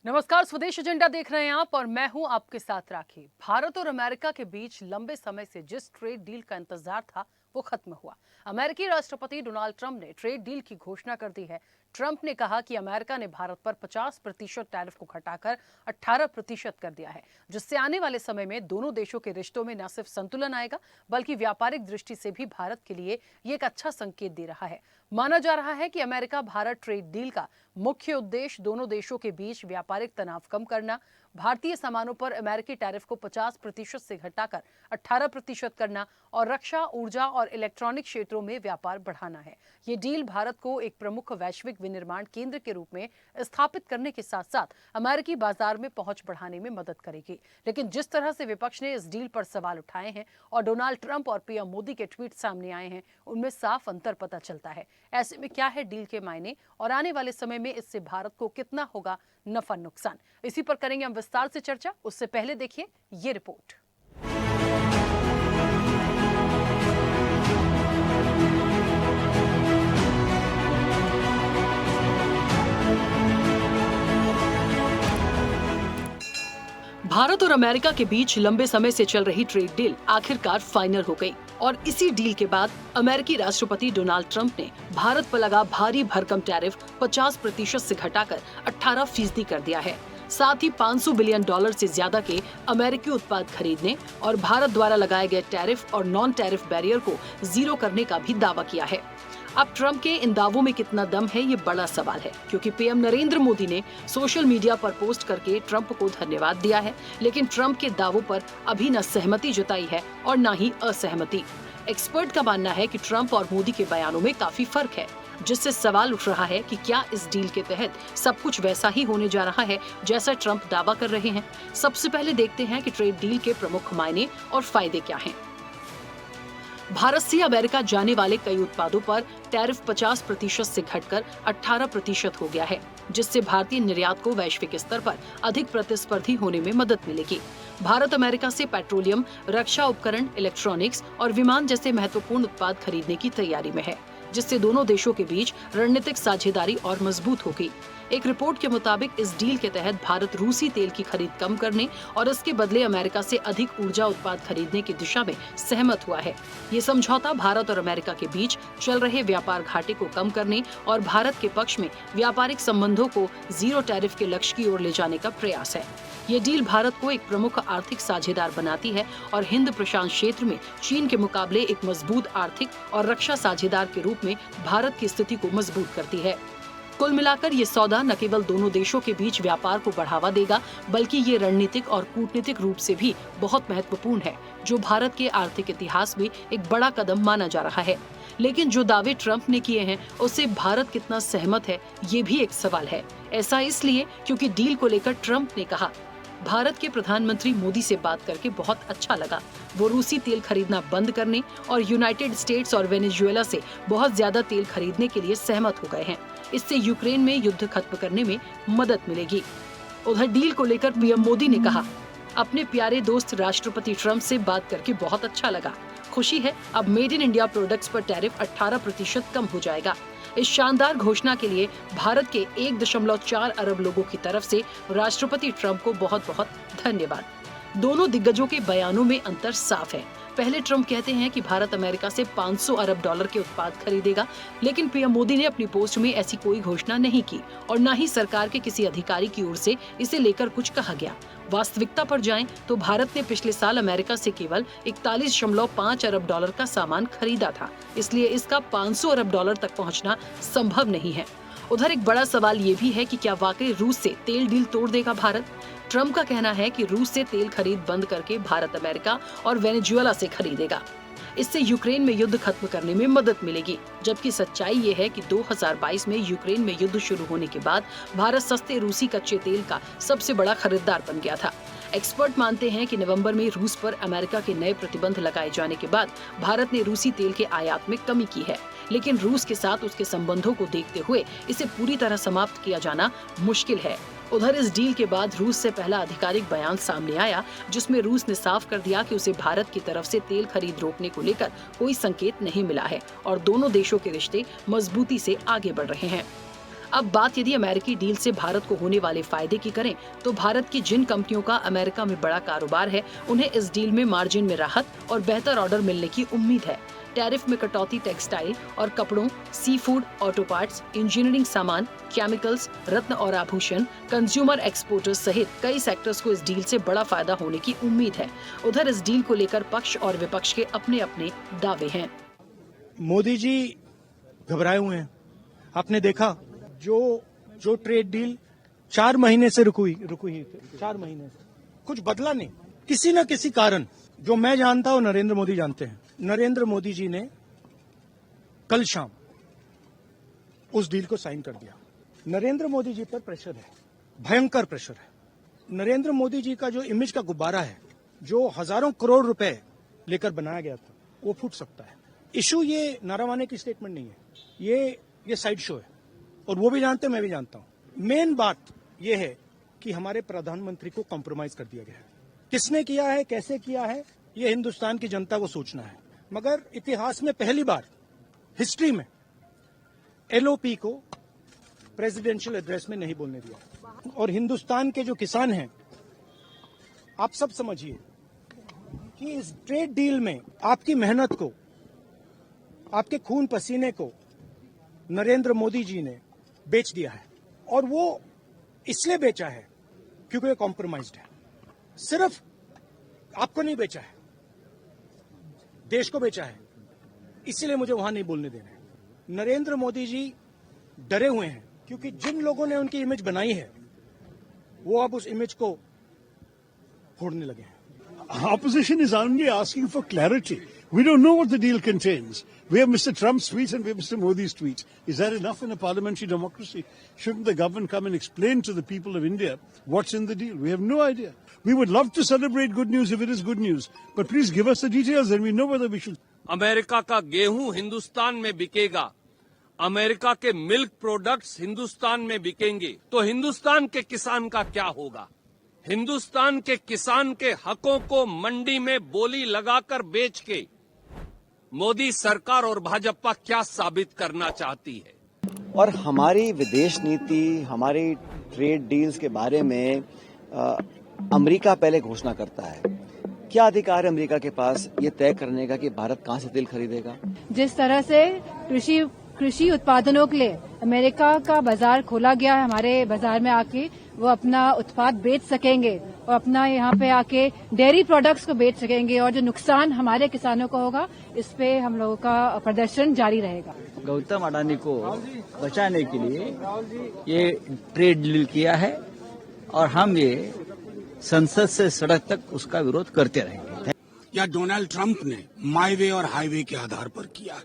नमस्कार, स्वदेश एजेंडा देख रहे हैं आप और मैं हूं आपके साथ राखी। भारत और अमेरिका के बीच लंबे समय से जिस ट्रेड डील का इंतजार था वो खत्म हुआ। अमेरिकी राष्ट्रपति डोनाल्ड ट्रंप ने ट्रेड डील की घोषणा कर दी है। ट्रंप ने कहा कि अमेरिका ने भारत पर 50% टैरिफ को घटाकर 18% कर दिया है, जिससे आने वाले समय में दोनों देशों के रिश्तों में न सिर्फ संतुलन आएगा बल्कि व्यापारिक दृष्टि से भी भारत के लिए ये एक अच्छा संकेत दे रहा है। माना जा रहा है कि अमेरिका भारत ट्रेड डील का मुख्य उद्देश्य दोनों देशों के बीच व्यापारिक तनाव कम करना, भारतीय सामानों पर अमेरिकी टैरिफ को 50% से घटाकर 18% करना और रक्षा, ऊर्जा और इलेक्ट्रॉनिक क्षेत्रों में व्यापार बढ़ाना है। ये डील भारत को एक प्रमुख वैश्विक विनिर्माण केंद्र के रूप में स्थापित करने के साथ साथ अमेरिकी बाजार में पहुंच बढ़ाने में मदद करेगी। लेकिन जिस तरह से विपक्ष ने इस डील पर सवाल उठाए हैं और डोनाल्ड ट्रंप और पीएम मोदी के ट्वीट सामने आए हैं, उनमें साफ अंतर पता चलता है। ऐसे में क्या है डील के मायने और आने वाले समय में इससे भारत को कितना होगा नफा नुकसान, इसी पर करेंगे हम विस्तार से चर्चा। उससे पहले देखिए ये रिपोर्ट। भारत और अमेरिका के बीच लंबे समय से चल रही ट्रेड डील आखिरकार फाइनल हो गई और इसी डील के बाद अमेरिकी राष्ट्रपति डोनाल्ड ट्रंप ने भारत पर लगा भारी भरकम टैरिफ 50% से घटाकर 18% कर दिया है। साथ ही $500 बिलियन से ज्यादा के अमेरिकी उत्पाद खरीदने और भारत द्वारा लगाए गए टैरिफ और नॉन टैरिफ बैरियर को जीरो करने का भी दावा किया है। अब ट्रंप के इन दावों में कितना दम है, ये बड़ा सवाल है, क्योंकि पीएम नरेंद्र मोदी ने सोशल मीडिया पर पोस्ट करके ट्रंप को धन्यवाद दिया है, लेकिन ट्रंप के दावों पर अभी न सहमति जताई है और न ही असहमति। एक्सपर्ट का मानना है कि ट्रंप और मोदी के बयानों में काफी फर्क है, जिससे सवाल उठ रहा है कि क्या इस डील के तहत सब कुछ वैसा ही होने जा रहा है जैसा ट्रंप दावा कर रहे हैं। सबसे पहले देखते हैं कि ट्रेड डील के प्रमुख मायने और फायदे क्या हैं। भारत से अमेरिका जाने वाले कई उत्पादों पर टैरिफ 50% से घटकर 18% हो गया है, जिससे भारतीय निर्यात को वैश्विक स्तर पर अधिक प्रतिस्पर्धी होने में मदद मिलेगी। भारत अमेरिका से पेट्रोलियम, रक्षा उपकरण, इलेक्ट्रॉनिक्स और विमान जैसे महत्वपूर्ण उत्पाद खरीदने की तैयारी में है, जिससे दोनों देशों के बीच रणनीतिक साझेदारी और मजबूत होगी। एक रिपोर्ट के मुताबिक इस डील के तहत भारत रूसी तेल की खरीद कम करने और इसके बदले अमेरिका से अधिक ऊर्जा उत्पाद खरीदने की दिशा में सहमत हुआ है। ये समझौता भारत और अमेरिका के बीच चल रहे व्यापार घाटे को कम करने और भारत के पक्ष में व्यापारिक संबंधों को जीरो टैरिफ के लक्ष्य की ओर ले जाने का प्रयास है। ये डील भारत को एक प्रमुख आर्थिक साझेदार बनाती है और हिंद प्रशांत क्षेत्र में चीन के मुकाबले एक मजबूत आर्थिक और रक्षा साझेदार के रूप में भारत की स्थिति को मजबूत करती है। कुल मिलाकर ये सौदा न केवल दोनों देशों के बीच व्यापार को बढ़ावा देगा, बल्कि ये रणनीतिक और कूटनीतिक रूप से भी बहुत महत्वपूर्ण है, जो भारत के आर्थिक इतिहास में एक बड़ा कदम माना जा रहा है। लेकिन जो दावे ट्रंप ने किए हैं, उससे भारत कितना सहमत है, ये भी एक सवाल है। ऐसा इसलिए क्योंकि डील को लेकर ट्रंप ने कहा, भारत के प्रधानमंत्री मोदी से बात करके बहुत अच्छा लगा। वो रूसी तेल खरीदना बंद करने और यूनाइटेड स्टेट्स और वेनेजुएला से बहुत ज्यादा तेल खरीदने के लिए सहमत हो गए हैं। इससे यूक्रेन में युद्ध खत्म करने में मदद मिलेगी। उधर डील को लेकर पीएम मोदी ने कहा, अपने प्यारे दोस्त राष्ट्रपति ट्रंप से बात करके बहुत अच्छा लगा। खुशी है, अब मेड इन इंडिया प्रोडक्ट्स पर टैरिफ 18% कम हो जाएगा। इस शानदार घोषणा के लिए भारत के 1.4 अरब लोगों की तरफ से राष्ट्रपति ट्रंप को बहुत बहुत धन्यवाद। दोनों दिग्गजों के बयानों में अंतर साफ है। पहले ट्रंप कहते हैं कि भारत अमेरिका से $500 अरब के उत्पाद खरीदेगा, लेकिन पीएम मोदी ने अपनी पोस्ट में ऐसी कोई घोषणा नहीं की और न ही सरकार के किसी अधिकारी की ओर से इसे लेकर कुछ कहा गया। वास्तविकता पर जाएं तो भारत ने पिछले साल अमेरिका से केवल $41.5 अरब का सामान खरीदा था, इसलिए इसका $500 अरब तक पहुंचना संभव नहीं है। उधर एक बड़ा सवाल ये भी है कि क्या वाकई रूस से तेल डील तोड़ देगा भारत। ट्रंप का कहना है कि रूस से तेल खरीद बंद करके भारत अमेरिका और वेनेजुएला से खरीदेगा। इससे यूक्रेन में युद्ध खत्म करने में मदद मिलेगी, जबकि सच्चाई ये है कि 2022 में यूक्रेन में युद्ध शुरू होने के बाद भारत सस्ते रूसी कच्चे तेल का सबसे बड़ा खरीदार बन गया था। एक्सपर्ट मानते हैं कि नवंबर में रूस पर अमेरिका के नए प्रतिबंध लगाए जाने के बाद भारत ने रूसी तेल के आयात में कमी की है, लेकिन रूस के साथ उसके संबंधों को देखते हुए इसे पूरी तरह समाप्त किया जाना मुश्किल है। उधर इस डील के बाद रूस से पहला आधिकारिक बयान सामने आया, जिसमें रूस ने साफ कर दिया कि उसे भारत की तरफ से तेल खरीद रोकने को लेकर कोई संकेत नहीं मिला है और दोनों देशों के रिश्ते मजबूती से आगे बढ़ रहे हैं। अब बात यदि अमेरिकी डील से भारत को होने वाले फायदे की करें तो भारत की जिन कंपनियों का अमेरिका में बड़ा कारोबार है उन्हें इस डील में मार्जिन में राहत और बेहतर ऑर्डर मिलने की उम्मीद है। टैरिफ में कटौती टेक्सटाइल और कपड़ों, sea food, auto parts, engineering सामान, केमिकल्स, रत्न और आभूषण, कंज्यूमर एक्सपोर्टर्स सहित कई सेक्टर्स को इस डील से बड़ा फायदा होने की उम्मीद है। उधर इस डील को लेकर पक्ष और विपक्ष के अपने अपने दावे हैं। मोदी जी घबराए हुए हैं। आपने देखा जो ट्रेड डील 4 महीने से रुकी 4 महीने से कुछ बदला नहीं। किसी न किसी कारण जो मैं जानता हूं नरेंद्र मोदी जानते हैं। नरेंद्र मोदी जी ने कल शाम उस डील को साइन कर दिया। नरेंद्र मोदी जी पर प्रेशर है, भयंकर प्रेशर है। नरेंद्र मोदी जी का जो इमेज का गुब्बारा है, जो हजारों करोड़ रुपए लेकर बनाया गया था, वो फूट सकता है। इशू ये नारावाने की स्टेटमेंट नहीं है, ये साइड शो है और वो भी जानते हैं, मैं भी जानता हूं। मेन बात यह है कि हमारे प्रधानमंत्री को कॉम्प्रोमाइज कर दिया गया है। किसने किया है, कैसे किया है, ये हिंदुस्तान की जनता को सोचना है। मगर इतिहास में पहली बार हिस्ट्री में एलओपी को प्रेसिडेंशियल एड्रेस में नहीं बोलने दिया। और हिंदुस्तान के जो किसान हैं, आप सब समझिए कि इस ट्रेड डील में आपकी मेहनत को, आपके खून पसीने को नरेंद्र मोदी जी ने बेच दिया है। और वो इसलिए बेचा है क्योंकि ये कॉम्प्रोमाइज्ड है। सिर्फ आपको नहीं बेचा है, देश को बेचा है। इसीलिए मुझे वहां नहीं बोलने देना है। नरेंद्र मोदी जी डरे हुए हैं क्योंकि जिन लोगों ने उनकी इमेज बनाई है वो अब उस इमेज को फोड़ने लगे हैं। Opposition is only asking for clarity. We don't know what the deal contains. We have Mr. Trump's tweets and we have Mr. Modi's tweets. Is that enough in a parliamentary democracy? Shouldn't the government come and explain to the people of India what's in the deal? We have no idea. We would love to celebrate good news if it is good news. But please give us the details and we know whether we should. America का गेहूं हिंदुस्तान में बिकेगा, America के milk products Hindustan में बिकेंगे, तो हिंदुस्तान के किसान का क्या होगा? हिंदुस्तान के किसान के हकों को मंडी में बोली लगाकर बेच के मोदी सरकार और भाजपा क्या साबित करना चाहती है? और हमारी विदेश नीति, हमारी ट्रेड डील्स के बारे में अमेरिका पहले घोषणा करता है। क्या अधिकार है अमेरिका के पास ये तय करने का कि भारत कहां से तेल खरीदेगा? जिस तरह से कृषि उत्पादनों के लिए अमेरिका का बाजार खोला गया है, हमारे बाजार में आके वो अपना उत्पाद बेच सकेंगे और अपना यहाँ पे आके डेयरी प्रोडक्ट्स को बेच सकेंगे। और जो नुकसान हमारे किसानों को होगा, इस पे हम लोगों का प्रदर्शन जारी रहेगा। गौतम अडानी को बचाने के लिए ये ट्रेड डील किया है और हम ये संसद से सड़क तक उसका विरोध करते रहेंगे। या डोनाल्ड ट्रंप ने माई वे और हाईवे के आधार पर किया।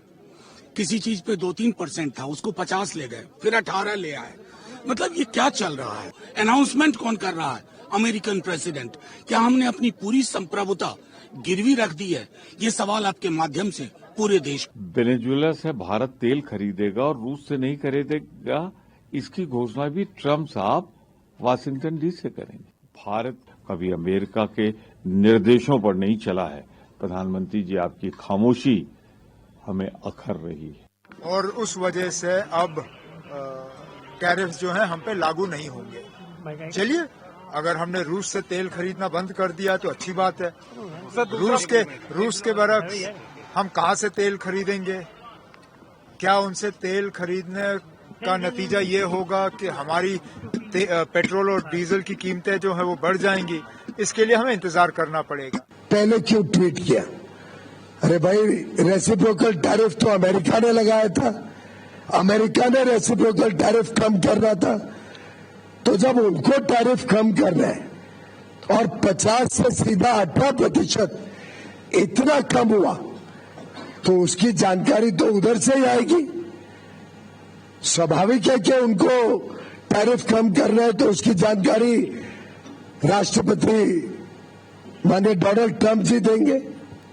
किसी चीज पे 2-3% था, उसको 50 ले गए, फिर 18 ले आए। मतलब ये क्या चल रहा है? अनाउंसमेंट कौन कर रहा है? American president. क्या हमने अपनी पूरी संप्रभुता गिरवी रख दी है? ये सवाल आपके माध्यम से पूरे देश। वेनेजुएला से भारत तेल खरीदेगा और रूस से नहीं खरीदेगा, इसकी घोषणा भी ट्रंप साहब वाशिंगटन डीसी से करेंगे। भारत कभी अमेरिका के निर्देशों पर नहीं चला है। प्रधानमंत्री जी, आपकी खामोशी हमें अखर रही है और उस वजह से अब टैरिफ जो है हम पे लागू नहीं होंगे। चलिए, अगर हमने रूस से तेल खरीदना बंद कर दिया तो अच्छी बात है। रूस के बरक्स हम कहां से तेल खरीदेंगे? क्या उनसे तेल खरीदने का नतीजा ये होगा कि हमारी पेट्रोल और डीजल की कीमतें जो है वो बढ़ जाएंगी? इसके लिए हमें इंतजार करना पड़ेगा। पहले क्यों ट्वीट किया? अरे भाई, रेसिप्रोकल टैरिफ तो अमेरिका ने लगाया था, अमेरिका ने रेसिप्रोकल टैरिफ कम करना था। तो जब उनको टैरिफ कम कर रहे हैं और 50 से सीधा 18% इतना कम हुआ, तो उसकी जानकारी तो उधर से ही आएगी। स्वाभाविक है कि उनको टैरिफ कम कर रहे हैं तो उसकी जानकारी राष्ट्रपति माननीय डोनाल्ड ट्रंप जी देंगे।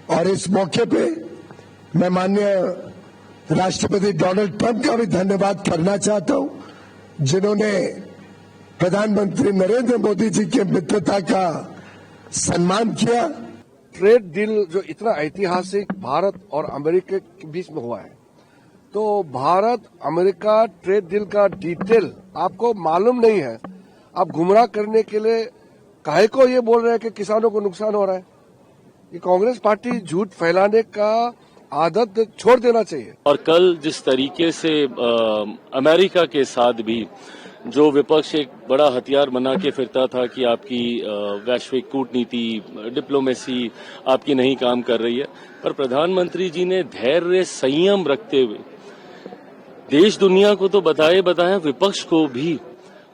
और इस मौके पे मैं माननीय राष्ट्रपति डोनाल्ड ट्रंप का भी धन्यवाद करना चाहता हूं, जिन्होंने प्रधानमंत्री नरेंद्र मोदी जी की मित्रता का सम्मान किया। ट्रेड डील जो इतना ऐतिहासिक भारत और अमेरिका के बीच में हुआ है, तो भारत अमेरिका ट्रेड डील का डिटेल आपको मालूम नहीं है, आप गुमराह करने के लिए काहे को ये बोल रहे हैं कि किसानों को नुकसान हो रहा है। ये कांग्रेस पार्टी झूठ फैलाने का आदत छोड़ देना चाहिए। और कल जिस तरीके से अमेरिका के साथ भी जो विपक्ष एक बड़ा हथियार बना के फिरता था कि आपकी वैश्विक कूटनीति डिप्लोमेसी आपकी नहीं काम कर रही है, पर प्रधानमंत्री जी ने धैर्य संयम रखते हुए देश दुनिया को तो बताया विपक्ष को भी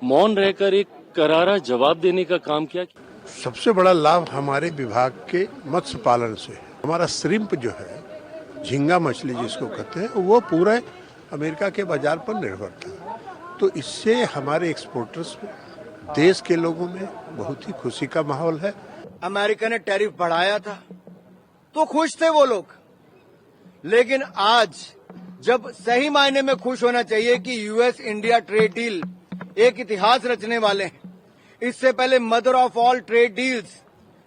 मौन रहकर एक करारा जवाब देने का काम किया। सबसे बड़ा लाभ हमारे विभाग के मत्स्य पालन से, हमारा श्रिम्प जो है, झींगा मछली जिसको कहते हैं, वो पूरे अमेरिका के बाजार पर निर्भर था। तो इससे हमारे एक्सपोर्टर्स में, देश के लोगों में बहुत ही खुशी का माहौल है। अमेरिका ने टैरिफ बढ़ाया था तो खुश थे वो लोग, लेकिन आज जब सही मायने में खुश होना चाहिए कि यूएस इंडिया ट्रेड डील एक इतिहास रचने वाले हैं। इससे पहले mother of all trade deals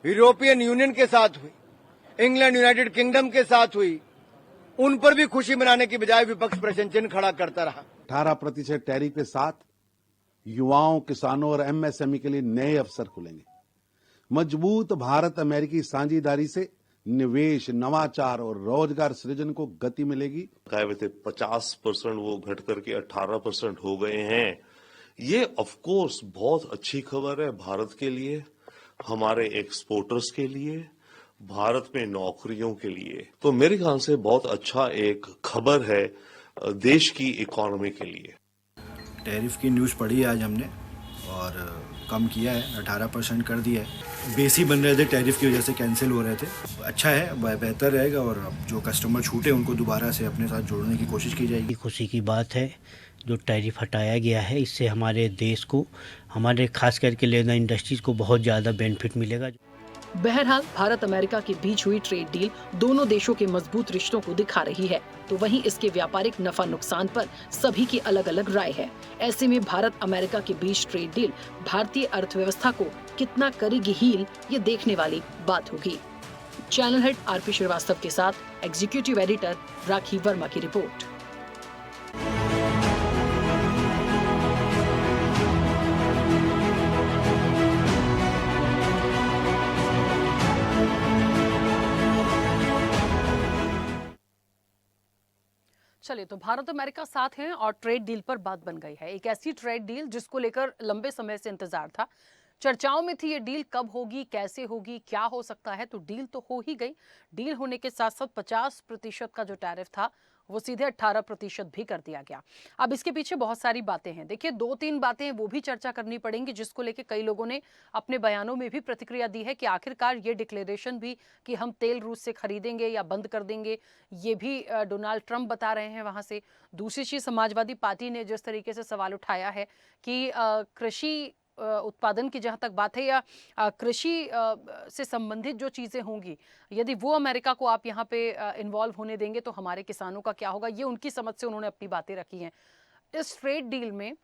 European union के साथ हुई, इंग्लैंड यूनाइटेड किंगडम के साथ हुई, उन पर भी खुशी मनाने की बजाय विपक्ष प्रशंसन खड़ा करता रहा। 18% टैरिफ के साथ युवाओं, किसानों और एमएसएमई के लिए नए अवसर खुलेंगे। मजबूत भारत अमेरिकी साझेदारी से निवेश, नवाचार और रोजगार सृजन को गति मिलेगी। कहे थे 50% वो घट करके 18% हो गए हैं। ये ऑफ कोर्स बहुत अच्छी खबर है भारत के लिए, हमारे एक्सपोर्टर्स के लिए, भारत में नौकरियों के लिए। तो मेरे ख्याल से बहुत अच्छा एक खबर है देश की इकोनॉमी के लिए। टैरिफ की न्यूज़ पढ़ी आज हमने और कम किया है, 18% कर दिया है। बेस ही बन रहे थे, टैरिफ की वजह से कैंसिल हो रहे थे। अच्छा है, बेहतर रहेगा और अब जो कस्टमर छूटे उनको दोबारा से अपने साथ जोड़ने की कोशिश की जाएगी। खुशी की बात है जो टैरिफ हटाया गया है, इससे हमारे देश को, हमारे खास करके लेदर इंडस्ट्रीज को बहुत ज़्यादा बेनिफिट मिलेगा। बहरहाल भारत अमेरिका के बीच हुई ट्रेड डील दोनों देशों के मजबूत रिश्तों को दिखा रही है, तो वहीं इसके व्यापारिक नफा नुकसान पर सभी की अलग अलग राय है। ऐसे में भारत अमेरिका के बीच ट्रेड डील भारतीय अर्थव्यवस्था को कितना करेगी हील, ये देखने वाली बात होगी। चैनल हेड आरपी श्रीवास्तव के साथ एग्जीक्यूटिव एडिटर राखी वर्मा की रिपोर्ट। चलिए, तो भारत अमेरिका साथ हैं और ट्रेड डील पर बात बन गई है। एक ऐसी ट्रेड डील जिसको लेकर लंबे समय से इंतजार था, चर्चाओं में थी ये डील कब होगी, कैसे होगी, क्या हो सकता है। तो डील तो हो ही गई। डील होने के साथ साथ 50% का जो टैरिफ था वो सीधे 18% भी कर दिया गया। अब इसके पीछे बहुत सारी बातें हैं। देखिए, 2-3 बातें वो भी चर्चा करनी पड़ेंगी, जिसको लेके कई लोगों ने अपने बयानों में भी प्रतिक्रिया दी है कि आखिरकार ये डिक्लेरेशन भी कि हम तेल रूस से खरीदेंगे या बंद कर देंगे, ये भी डोनाल्ड ट्रंप बता रहे हैं वहां से। दूसरी चीज, समाजवादी पार्टी ने जिस तरीके से सवाल उठाया है कि कृषि उत्पादन की जहां तक बात है या कृषि से संबंधित जो चीजें होंगी, यदि वो अमेरिका को आप यहाँ पे इन्वॉल्व होने देंगे तो हमारे किसानों का क्या होगा, ये उनकी समझ से उन्होंने अपनी बातें रखी हैं। इस ट्रेड डील में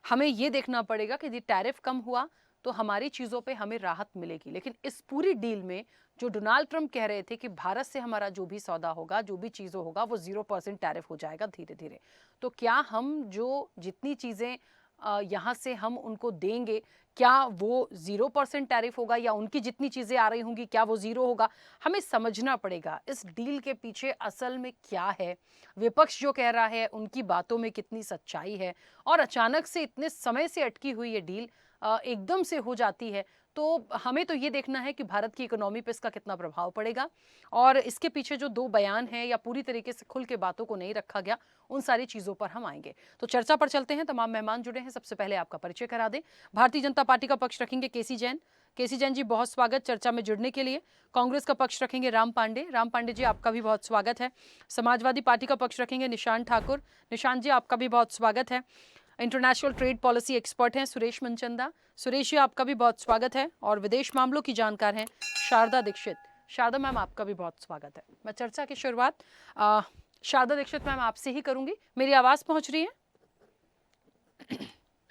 हमें ये देखना पड़ेगा कि यदि टैरिफ कम हुआ तो हमारी चीजों पे हमें राहत मिलेगी, लेकिन इस पूरी डील में जो डोनाल्ड ट्रंप कह रहे थे कि भारत से हमारा जो भी सौदा होगा, जो भी चीजों होगा, वो 0% टैरिफ हो जाएगा धीरे धीरे। तो क्या हम जो जितनी चीजें यहाँ से हम उनको देंगे, क्या वो 0% टैरिफ होगा या उनकी जितनी चीजें आ रही होंगी क्या वो 0 होगा? हमें समझना पड़ेगा इस डील के पीछे असल में क्या है, विपक्ष जो कह रहा है उनकी बातों में कितनी सच्चाई है, और अचानक से इतने समय से अटकी हुई ये डील एकदम से हो जाती है। तो हमें तो ये देखना है कि भारत की इकोनॉमी पे इसका कितना प्रभाव पड़ेगा, और इसके पीछे जो 2 बयान हैं या पूरी तरीके से खुल के बातों को नहीं रखा गया, उन सारी चीजों पर हम आएंगे। तो चर्चा पर चलते हैं। तमाम मेहमान जुड़े हैं। सबसे पहले आपका परिचय करा दें। भारतीय जनता पार्टी का पक्ष रखेंगे केसी जैन। केसी जैन जी, बहुत स्वागत चर्चा में जुड़ने के लिए। कांग्रेस का पक्ष रखेंगे राम पांडे। राम पांडे जी, आपका भी बहुत स्वागत है। समाजवादी पार्टी का पक्ष रखेंगे निशांत ठाकुर। निशांत जी, आपका भी बहुत स्वागत है। इंटरनेशनल ट्रेड पॉलिसी एक्सपर्ट हैं सुरेश मनचंदा। सुरेश जी, आपका भी बहुत स्वागत है। और विदेश मामलों की जानकार हैं शारदा दीक्षित। शारदा मैम, आपका भी बहुत स्वागत है। मैं चर्चा की शुरुआत शारदा दीक्षित मैम आपसे ही करूंगी। मेरी आवाज पहुंच रही है?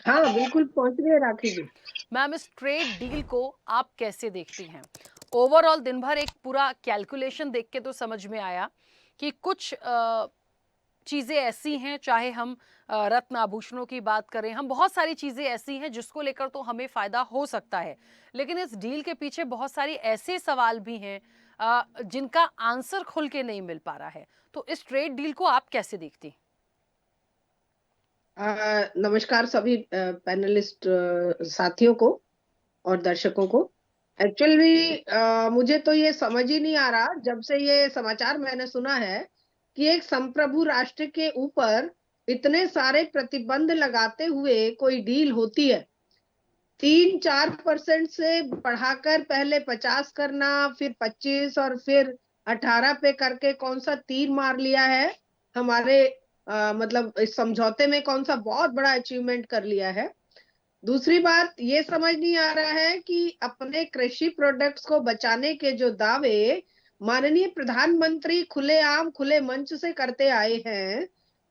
हाँ, बिल्कुल पहुंच रही है राखी जी। मैम, इस ट्रेड डील को आप कैसे देखती हैं? ओवरऑल दिन भर एक पूरा कैलकुलेशन देख के तो समझ में आया कि कुछ चीजें ऐसी हैं, चाहे हम रत्न आभूषणों की बात करें, हम बहुत सारी चीजें ऐसी हैं जिसको लेकर तो हमें फायदा हो सकता है, लेकिन इस डील के पीछे बहुत सारी ऐसे सवाल भी हैं जिनका आंसर खुल के नहीं मिल पा रहा है। तो इस ट्रेड डील को आप कैसे देखती? नमस्कार सभी पैनलिस्ट साथियों को और दर्शकों को। एक्चुअली मुझे तो ये समझ ही नहीं आ रहा, जब से ये समाचार मैंने सुना है कि एक संप्रभु राष्ट्र के ऊपर इतने सारे प्रतिबंध लगाते हुए कोई डील होती है। 3-4% से बढ़ाकर पहले 50 करना, फिर 25 और फिर 18 पे करके कौन सा तीर मार लिया है हमारे मतलब इस समझौते में, कौन सा बहुत बड़ा अचीवमेंट कर लिया है। दूसरी बात ये समझ नहीं आ रहा है कि अपने कृषि प्रोडक्ट्स को बचाने के जो दावे माननीय प्रधानमंत्री खुलेआम खुले मंच से करते आए हैं,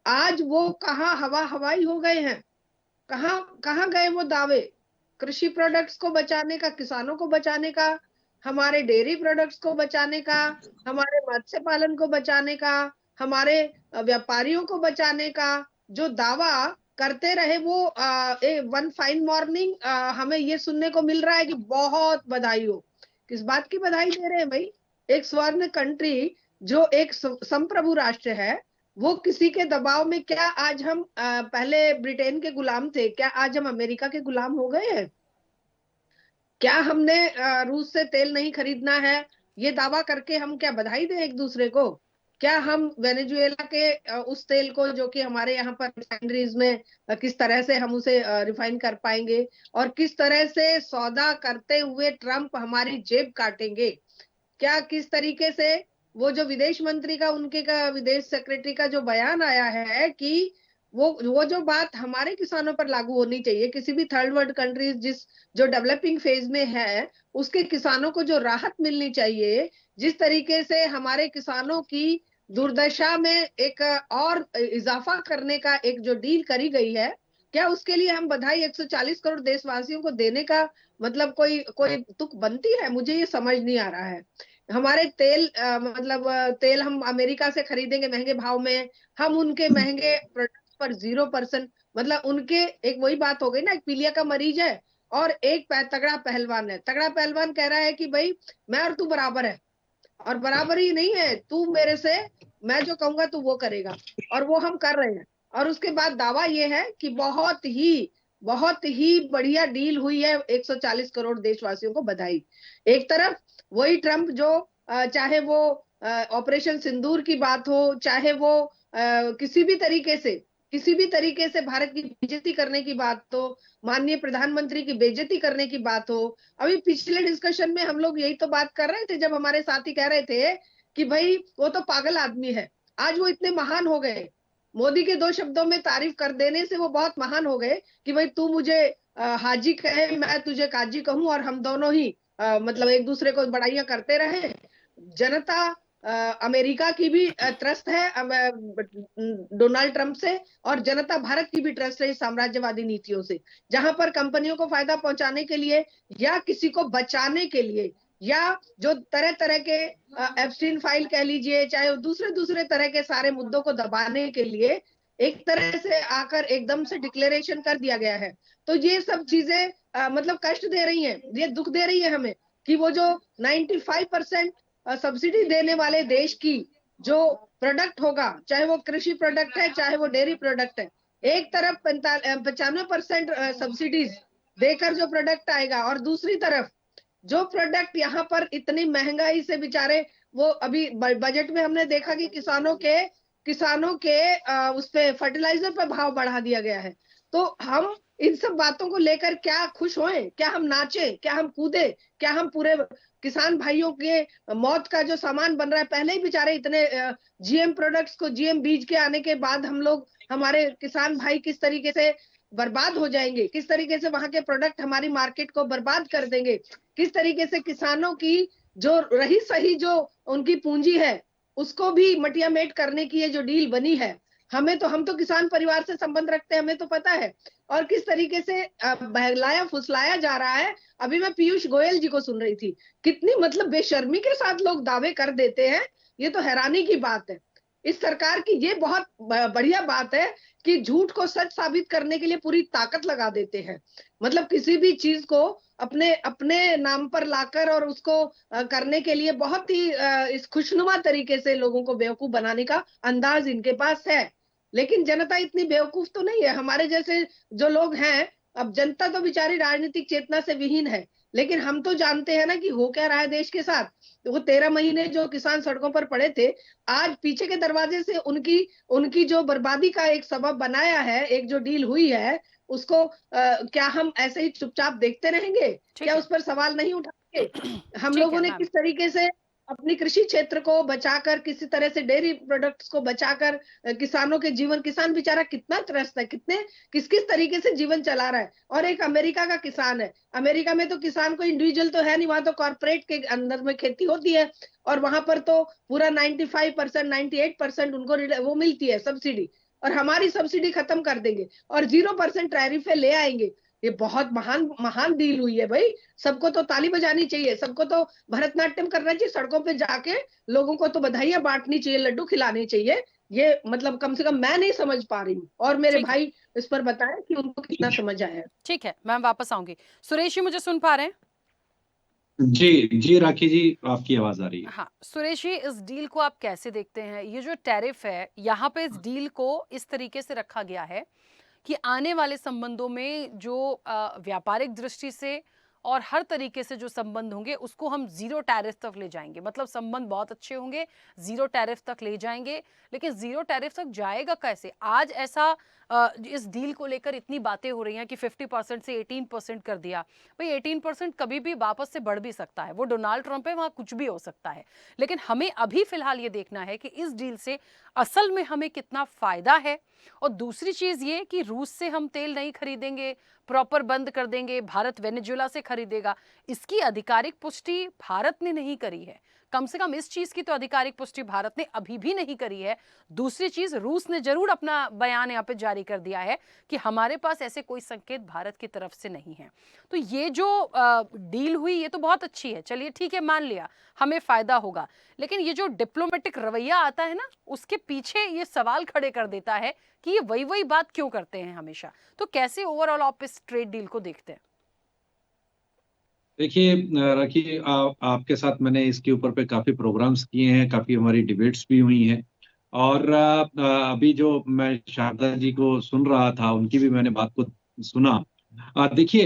आज वो कहाँ हवा हवाई हो गए हैं। कहाँ गए वो दावे? कृषि प्रोडक्ट्स को बचाने का, किसानों को बचाने का, हमारे डेयरी प्रोडक्ट्स को बचाने का, हमारे मत्स्य पालन को बचाने का, हमारे व्यापारियों को बचाने का जो दावा करते रहे, वो वन फाइन मॉर्निंग हमें ये सुनने को मिल रहा है कि बहुत बधाई हो। किस बात की बधाई दे रहे हैं भाई? एक स्वर्ण कंट्री जो एक संप्रभु राष्ट्र है, वो किसी के दबाव में, क्या आज हम पहले ब्रिटेन के गुलाम थे, क्या आज हम अमेरिका के गुलाम हो गए हैं? क्या हमने रूस से तेल नहीं खरीदना है ये दावा करके हम क्या बधाई दें एक दूसरे को? क्या हम वेनेजुएला के उस तेल को जो कि हमारे यहाँ पर रिफाइनरीज में किस तरह से हम उसे रिफाइन कर पाएंगे, और किस तरह से सौदा करते हुए ट्रंप हमारी जेब काटेंगे? क्या किस तरीके से वो जो विदेश मंत्री का, उनके का विदेश सेक्रेटरी का जो बयान आया है कि वो जो बात हमारे किसानों पर लागू होनी चाहिए, किसी भी थर्ड वर्ल्ड कंट्रीज जो डेवलपिंग फेज में है उसके किसानों को जो राहत मिलनी चाहिए, जिस तरीके से हमारे किसानों की दुर्दशा में एक और इजाफा करने का एक जो डील करी गई है, क्या उसके लिए हम बधाई 140 करोड़ देशवासियों को देने का मतलब कोई तुक बनती है? मुझे ये समझ नहीं आ रहा है। हमारे तेल तेल हम अमेरिका से खरीदेंगे महंगे भाव में, हम उनके महंगे प्रोडक्ट्स पर 0%, मतलब उनके, एक वही बात हो गई ना, एक पीलिया का मरीज है और एक तगड़ा पहलवान है। तगड़ा पहलवान कह रहा है कि भाई मैं और तू बराबर है, और बराबरी नहीं है, तू मेरे से, मैं जो कहूंगा तू वो करेगा, और वो हम कर रहे हैं। और उसके बाद दावा ये है कि बहुत ही बढ़िया डील हुई है, 140 करोड़ देशवासियों को बधाई। एक तरफ वही ट्रंप जो चाहे वो ऑपरेशन सिंदूर की बात हो, चाहे वो किसी भी तरीके से भारत की बेइज्जती करने की बात हो, माननीय प्रधानमंत्री की बेइज्जती करने की बात हो। अभी पिछले डिस्कशन में हम लोग यही तो बात कर रहे थे, जब हमारे साथी कह रहे थे कि भाई वो तो पागल आदमी है, आज वो इतने महान हो गए, मोदी के 2 शब्दों में तारीफ कर देने से वो बहुत महान हो गए कि भाई तू मुझे हाजी कहे, मैं तुझे काजी कहूं, और हम दोनों ही मतलब एक दूसरे को बड़ाइयां करते रहे। जनता अमेरिका की भी त्रस्त है डोनाल्ड ट्रंप से, और जनता भारत की भी त्रस्त है साम्राज्यवादी नीतियों से, जहां पर कंपनियों को फायदा पहुंचाने के लिए या किसी को बचाने के लिए, या जो तरह तरह के एप्स्टीन फाइल कह लीजिए, चाहे दूसरे तरह के सारे मुद्दों को दबाने के लिए एक तरह से आकर एकदम से डिक्लेरेशन कर दिया गया है। तो ये सब चीजें मतलब कष्ट दे रही हैं, ये दुख दे रही है हमें कि वो जो 95% सब्सिडी देने वाले देश की जो प्रोडक्ट होगा, चाहे वो कृषि प्रोडक्ट है, चाहे वो डेयरी प्रोडक्ट है, एक तरफ 95% सब्सिडीज देकर जो प्रोडक्ट आएगा, और दूसरी तरफ जो प्रोडक्ट यहाँ पर इतनी महंगाई से बेचारे, वो अभी बजट में हमने देखा कि किसानों के उस पे फर्टिलाइजर पर भाव बढ़ा दिया गया है। तो हम इन सब बातों को लेकर क्या खुश होएं? क्या हम नाचे? क्या हम कूदे? क्या हम पूरे किसान भाइयों के मौत का जो सामान बन रहा है, पहले ही बेचारे इतने जीएम प्रोडक्ट्स को, जीएम बीज के आने के बाद हम लोग, हमारे किसान भाई किस तरीके से बर्बाद हो जाएंगे, किस तरीके से वहां के प्रोडक्ट हमारी मार्केट को बर्बाद कर देंगे, किस तरीके से किसानों की जो रही सही जो उनकी पूंजी है उसको भी मटियामेट करने की ये जो डील बनी है, हम तो किसान परिवार से संबंध रखते हैं, हमें तो पता है, और किस तरीके से बहलाया फुसलाया जा रहा है। अभी मैं पीयूष गोयल जी को सुन रही थी, कितनी मतलब बेशर्मी के साथ लोग दावे कर देते हैं, ये तो हैरानी की बात है। इस सरकार की ये बहुत बढ़िया बात है कि झूठ को सच साबित करने के लिए पूरी ताकत लगा देते हैं। मतलब किसी भी चीज को अपने अपने नाम पर लाकर और उसको करने के लिए बहुत ही इस खुशनुमा तरीके से लोगों को बेवकूफ बनाने का अंदाज इनके पास है। लेकिन जनता इतनी बेवकूफ तो नहीं है। हमारे जैसे जो लोग हैं, अब जनता तो बेचारी राजनीतिक चेतना से विहीन है, लेकिन हम तो जानते हैं ना कि हो क्या रहा है देश के साथ। तो वो 13 महीने जो किसान सड़कों पर पड़े थे, आज पीछे के दरवाजे से उनकी उनकी जो बर्बादी का एक सबब बनाया है, एक जो डील हुई है, उसको क्या हम ऐसे ही चुपचाप देखते रहेंगे? क्या उस पर सवाल नहीं उठाएंगे? हम लोगों ने किस तरीके से अपनी कृषि क्षेत्र को बचाकर, किसी तरह से डेयरी प्रोडक्ट्स को बचाकर किसानों के जीवन, किसान बेचारा कितना त्रस्त है, कितने किस किस तरीके से जीवन चला रहा है। और एक अमेरिका का किसान है, अमेरिका में तो किसान को इंडिविजुअल तो है नहीं, वहां तो कॉर्पोरेट के अंदर में खेती होती है, और वहां पर तो पूरा 95% 98% उनको वो मिलती है सब्सिडी, और हमारी सब्सिडी खत्म कर देंगे और 0% टैरिफ ले आएंगे। ये बहुत महान महान डील हुई है भाई। सबको तो ताली बजानी चाहिए, सबको तो भरतनाट्यम करना चाहिए, सड़कों पे जाके लोगों को तो बधाइयां बांटनी चाहिए, लड्डू खिलाने चाहिए। ये मतलब कम से कम मैं नहीं समझ पा रही हूँ, और मेरे भाई इस पर बताएं कि उनको कितना समझ आया है। ठीक है, मैं वापस आऊंगी। सुरेश जी, मुझे सुन पा रहे हैं? जी राखी जी, आपकी आवाज आ रही है। हाँ सुरेश जी, इस डील को आप कैसे देखते हैं? ये जो टैरिफ है, यहाँ पे इस डील को इस तरीके से रखा गया है कि आने वाले संबंधों में जो व्यापारिक दृष्टि से और हर तरीके से जो संबंध होंगे उसको हम 0 टैरिफ तक ले जाएंगे। मतलब संबंध बहुत अच्छे होंगे, 0 टैरिफ तक ले जाएंगे। लेकिन 0 टैरिफ तक जाएगा कैसे? आज ऐसा इस डील को लेकर इतनी बातें हो रही हैं कि 50% से 18% कर दिया। भाई 18% कभी भी वापस से बढ़ भी सकता है, वो डोनाल्ड ट्रंप है, वहाँ कुछ भी हो सकता है। लेकिन हमें अभी फिलहाल ये देखना है कि इस डील से असल में हमें कितना फायदा है। और दूसरी चीज ये कि रूस से हम तेल नहीं खरीदेंगे, प्रॉपर बंद कर देंगे, भारत वेनेजुएला से खरीदेगा, इसकी आधिकारिक पुष्टि भारत ने नहीं करी है। कम से कम इस चीज की तो आधिकारिक पुष्टि भारत ने अभी भी नहीं करी है। दूसरी चीज, रूस ने जरूर अपना बयान यहाँ पे जारी कर दिया है कि हमारे पास ऐसे कोई संकेत भारत की तरफ से नहीं है। तो ये जो डील हुई ये तो बहुत अच्छी है, चलिए ठीक है, मान लिया हमें फायदा होगा। लेकिन ये जो डिप्लोमेटिक रवैया आता है ना, उसके पीछे ये सवाल खड़े कर देता है कि ये वही बात क्यों करते हैं हमेशा। तो कैसे ओवरऑल आप इस ट्रेड डील को देखते हैं? देखिए राखी, आपके साथ मैंने इसके ऊपर पे काफी प्रोग्राम्स किए हैं, काफी हमारी डिबेट्स भी हुई हैं। और अभी जो मैं शारदा जी को सुन रहा था, उनकी भी मैंने बात को सुना। देखिए,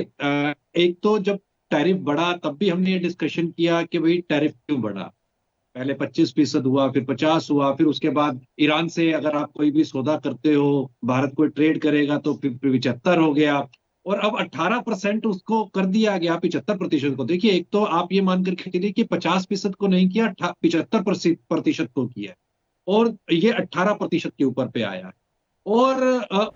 एक तो जब टैरिफ बढ़ा तब भी हमने ये डिस्कशन किया कि भाई टैरिफ क्यों बढ़ा। पहले 25% हुआ, फिर 50 हुआ, फिर उसके बाद ईरान से अगर आप कोई भी सौदा करते हो, भारत को ट्रेड करेगा तो फिर 75 हो गया, और अब 18% उसको कर दिया गया 75% को। देखिए, एक तो आप ये मान करके चलिए कि 50% को नहीं किया, 75% को किया, और ये 18% के ऊपर पे आया। और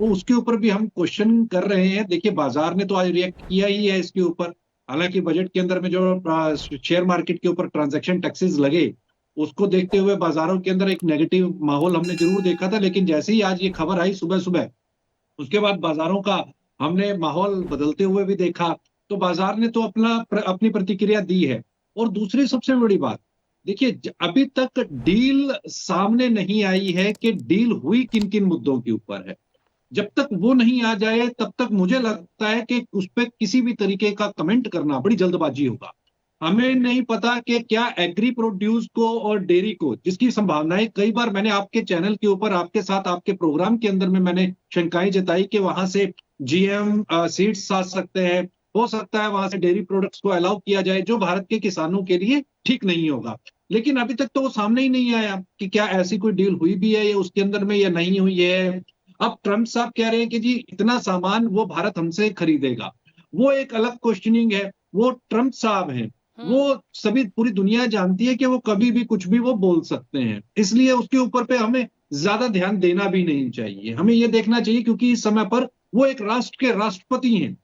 उसके ऊपर भी हम क्वेश्चन कर रहे हैं। देखिए, बाजार ने तो आज रिएक्ट किया ही है इसके ऊपर। हालांकि बजट के अंदर में जो शेयर मार्केट के ऊपर ट्रांजैक्शन टैक्सेस लगे, उसको देखते हुए बाजारों के अंदर एक नेगेटिव माहौल हमने जरूर देखा था। लेकिन जैसे ही आज ये खबर आई सुबह सुबह, उसके बाद बाजारों का हमने माहौल बदलते हुए भी देखा। तो बाजार ने तो अपनी प्रतिक्रिया दी है। और दूसरी सबसे बड़ी बात, देखिए, अभी तक डील सामने नहीं आई है कि डील हुई किन किन मुद्दों के ऊपर है। जब तक वो नहीं आ जाए तब तक मुझे लगता है कि उस पर किसी भी तरीके का कमेंट करना बड़ी जल्दबाजी होगा। हमें नहीं पता कि क्या एग्री प्रोड्यूस को और डेयरी को, जिसकी संभावनाएं कई बार मैंने आपके चैनल के ऊपर आपके साथ आपके प्रोग्राम के अंदर में मैंने शंकाएं जताई कि वहां से जीएम सीड्स आ सकते हैं, हो सकता है वहां से डेयरी प्रोडक्ट्स को अलाउ किया जाए, जो भारत के किसानों के लिए ठीक नहीं होगा। लेकिन अभी तक तो वो सामने ही नहीं आया कि क्या ऐसी कोई डील हुई भी है या उसके अंदर में या नहीं हुई है। अब ट्रंप साहब कह रहे हैं कि जी इतना सामान वो भारत हमसे खरीदेगा, वो एक अलग क्वेश्चनिंग है। वो ट्रंप साहब हैं, वो सभी पूरी दुनिया जानती है कि वो कभी भी कुछ भी वो बोल सकते हैं, इसलिए उसके ऊपर पे हमें ज्यादा ध्यान देना भी नहीं चाहिए। हमें ये देखना चाहिए क्योंकि इस समय पर वो एक राष्ट्र के राष्ट्रपति हैं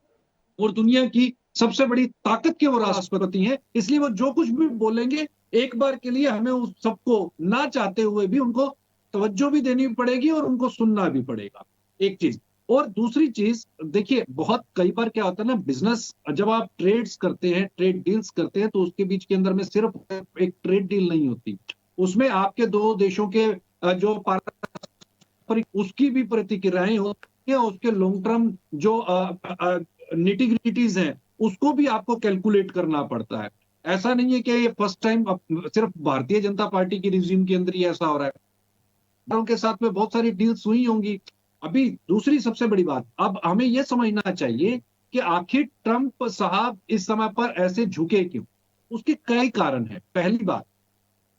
और दुनिया की सबसे बड़ी ताकत के वो राष्ट्रपति हैं, इसलिए वो जो कुछ भी बोलेंगे एक बार के लिए हमें उस सबको ना चाहते हुए भी उनको तवज्जो भी देनी पड़ेगी और उनको सुनना भी पड़ेगा, एक चीज। और दूसरी चीज, देखिए, बहुत कई बार क्या होता है ना, बिजनेस जब आप ट्रेड्स करते हैं, ट्रेड डील्स करते हैं, तो उसके बीच के अंदर में सिर्फ एक ट्रेड डील नहीं होती, उसमें आपके दो देशों के जो पारस्परिक उसकी भी प्रतिक्रियाएं होती हैं, उसके लॉन्ग टर्म जो निटिग्रिटीज हैं उसको भी आपको कैलकुलेट करना पड़ता है। ऐसा नहीं है कि ये फर्स्ट टाइम सिर्फ भारतीय जनता पार्टी की रिजीम के अंदर ही ऐसा हो रहा है, उनके साथ में बहुत सारी डील्स हुई होंगी। अभी दूसरी सबसे बड़ी बात, अब हमें यह समझना चाहिए कि आखिर ट्रंप साहब इस समय पर ऐसे झुके क्यों। उसके कई कारण हैं। पहली बात,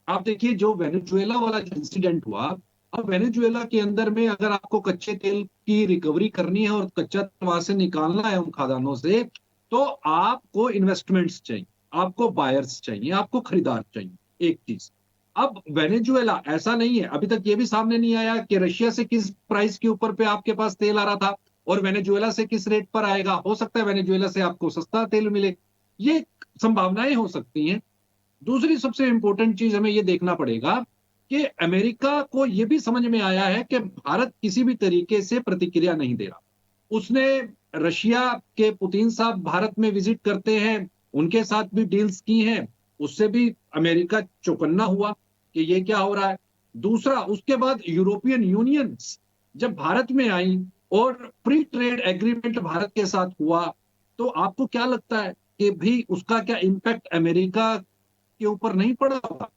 आप देखिए जो वेनेजुएला वाला जो इंसिडेंट हुआ, अब वेनेजुएला के अंदर में अगर आपको कच्चे तेल की रिकवरी करनी है और कच्चा तेल वहां से निकालना है उन खदानों से, तो आपको इन्वेस्टमेंट्स चाहिए, आपको बायर्स चाहिए, आपको खरीदार चाहिए। एक चीज, अब वेनेजुएला ऐसा नहीं है, अभी तक ये भी सामने नहीं आया कि रशिया से किस प्राइस के ऊपर पे आपके पास तेल आ रहा था और वेनेजुएला से किस रेट पर आएगा। हो सकता है वेनेजुएला से आपको सस्ता तेल मिले, ये संभावनाएं हो सकती हैं। दूसरी सबसे इंपॉर्टेंट चीज हमें ये देखना पड़ेगा कि अमेरिका को यह भी समझ में आया है कि भारत किसी भी तरीके से प्रतिक्रिया नहीं दे रहा। उसने रशिया के पुतिन साहब भारत में विजिट करते हैं, उनके साथ भी डील्स की हैं, उससे भी अमेरिका चौकन्ना हुआ कि ये क्या हो रहा है। दूसरा, उसके बाद यूरोपियन यूनियन जब भारत में आई और फ्री ट्रेड एग्रीमेंट भारत के साथ हुआ, तो आपको क्या लगता है कि भी उसका क्या इंपैक्ट अमेरिका के ऊपर नहीं पड़ा होगा?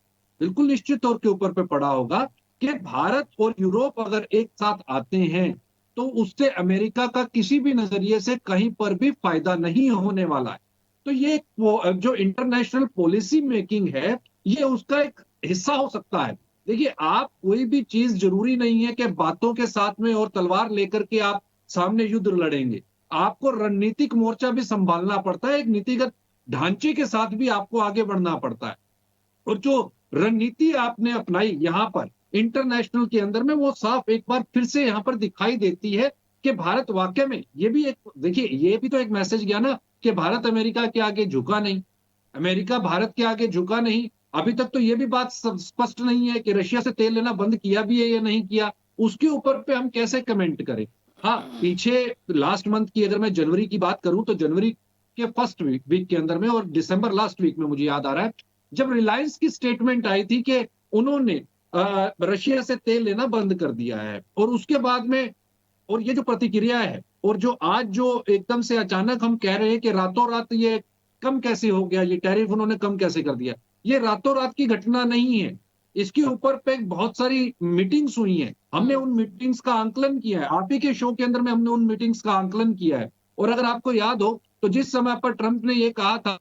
बिल्कुल निश्चित तौर के ऊपर पे पड़ा होगा कि भारत और यूरोप अगर एक साथ आते हैं तो उससे अमेरिका का किसी भी नजरिए से कहीं पर भी फायदा नहीं होने वाला है। तो ये जो इंटरनेशनल पॉलिसी मेकिंग है, ये उसका एक हिस्सा हो सकता है। देखिए, आप कोई भी चीज जरूरी नहीं है कि बातों के साथ में और तलवार लेकर के आप सामने युद्ध लड़ेंगे। आपको रणनीतिक मोर्चा भी संभालना पड़ता है, एक नीतिगत ढांचे के साथ भी आपको आगे बढ़ना पड़ता है। और जो रणनीति आपने अपनाई यहाँ पर इंटरनेशनल के अंदर में, वो साफ एक बार फिर से यहाँ पर दिखाई देती है कि भारत वाकई में, ये भी एक, देखिए ये भी तो एक मैसेज गया ना कि भारत अमेरिका के आगे झुका नहीं, अमेरिका भारत के आगे झुका नहीं। अभी तक तो ये भी बात स्पष्ट नहीं है कि रशिया से तेल लेना बंद किया भी है या नहीं किया, उसके ऊपर पे हम कैसे कमेंट करें। हाँ, पीछे लास्ट मंथ की अगर मैं जनवरी की बात करूं तो जनवरी के फर्स्ट वीक के अंदर में और दिसंबर लास्ट वीक में मुझे याद आ रहा है जब रिलायंस की स्टेटमेंट आई थी कि उन्होंने रशिया से तेल लेना बंद कर दिया है, और उसके बाद में, और ये जो प्रतिक्रिया है और जो आज जो एकदम से अचानक हम कह रहे हैं कि रातों रात ये कम कैसे हो गया, ये टैरिफ उन्होंने कम कैसे कर दिया, ये रातों रात की घटना नहीं है। इसके ऊपर पे बहुत सारी मीटिंग्स हुई हैं, हमने उन मीटिंग्स का आंकलन किया है, आप ही के शो के अंदर में हमने उन मीटिंग्स का आंकलन किया है। और अगर आपको याद हो तो जिस समय पर ट्रंप ने ये कहा था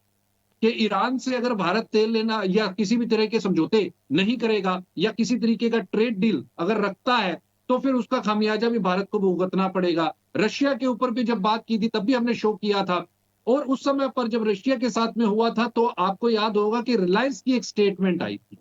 कि ईरान से अगर भारत तेल लेना या किसी भी तरह के समझौते नहीं करेगा या किसी तरीके का ट्रेड डील अगर रखता है तो फिर उसका खामियाजा भी भारत को भुगतना पड़ेगा। रशिया के ऊपर भी जब बात की थी तब भी हमने शो किया था, और उस समय पर जब रशिया के साथ में हुआ था तो आपको याद होगा कि रिलायंस की एक स्टेटमेंट आई थी,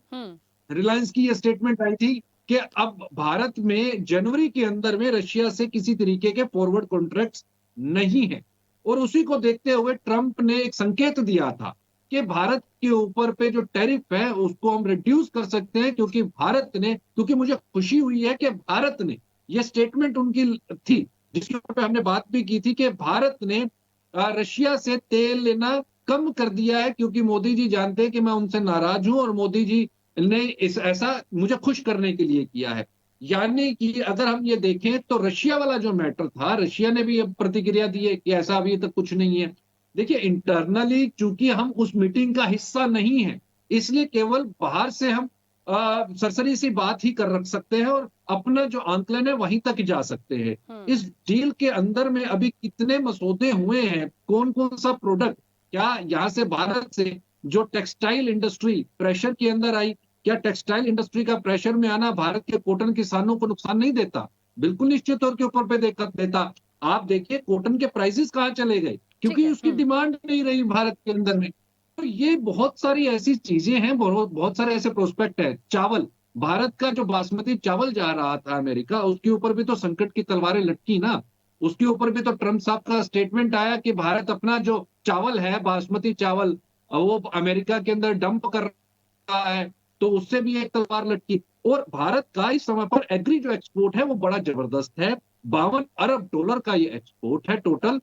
रिलायंस की ये स्टेटमेंट आई थी कि अब भारत में जनवरी के अंदर में रशिया से किसी तरीके के फॉरवर्ड कॉन्ट्रैक्ट्स नहीं है। और उसी को देखते हुए ट्रंप ने एक संकेत दिया था कि भारत के ऊपर पे जो टैरिफ है उसको हम रिड्यूस कर सकते हैं, क्योंकि मुझे खुशी हुई है कि भारत ने, ये स्टेटमेंट उनकी थी जिसके ऊपर पे हमने बात भी की थी कि भारत ने रशिया से तेल लेना कम कर दिया है क्योंकि मोदी जी जानते हैं कि मैं उनसे नाराज हूं और मोदी जी ने ऐसा मुझे खुश करने के लिए किया है। यानी कि अगर हम ये देखें तो रशिया वाला जो मैटर था, रशिया ने भी प्रतिक्रिया दी है कि ऐसा अभी तक कुछ नहीं है। देखिए, इंटरनली चूंकि हम उस मीटिंग का हिस्सा नहीं है, इसलिए केवल बाहर से हम सरसरी सी बात ही कर रख सकते हैं और अपना जो आंकलन है वहीं तक जा सकते हैं। इस डील के अंदर में अभी कितने मसौदे हुए हैं, कौन कौन सा प्रोडक्ट, क्या यहाँ से भारत से जो टेक्सटाइल इंडस्ट्री प्रेशर के अंदर आई, क्या टेक्सटाइल इंडस्ट्री का प्रेशर में आना भारत के कॉटन किसानों को नुकसान नहीं देता? बिल्कुल निश्चित तौर के ऊपर पे देता। आप देखिए कॉटन के प्राइसेस कहाँ चले गए, क्योंकि उसकी डिमांड नहीं रही भारत के अंदर में। तो ये बहुत सारी ऐसी चीजें हैं, बहुत सारे ऐसे प्रोस्पेक्ट है। चावल, भारत का जो बासमती चावल जा रहा था अमेरिका, उसके ऊपर भी तो संकट की तलवारें लटकी ना। उसके ऊपर भी तो ट्रंप साहब का स्टेटमेंट आया कि भारत अपना जो चावल है, बासमती चावल, वो अमेरिका के अंदर डंप कर रहा है, तो उससे भी एक तलवार लटकी। और भारत का इस समय पर एग्री जो एक्सपोर्ट है वो बड़ा जबरदस्त है, $52 अरब का ये एक्सपोर्ट है टोटल,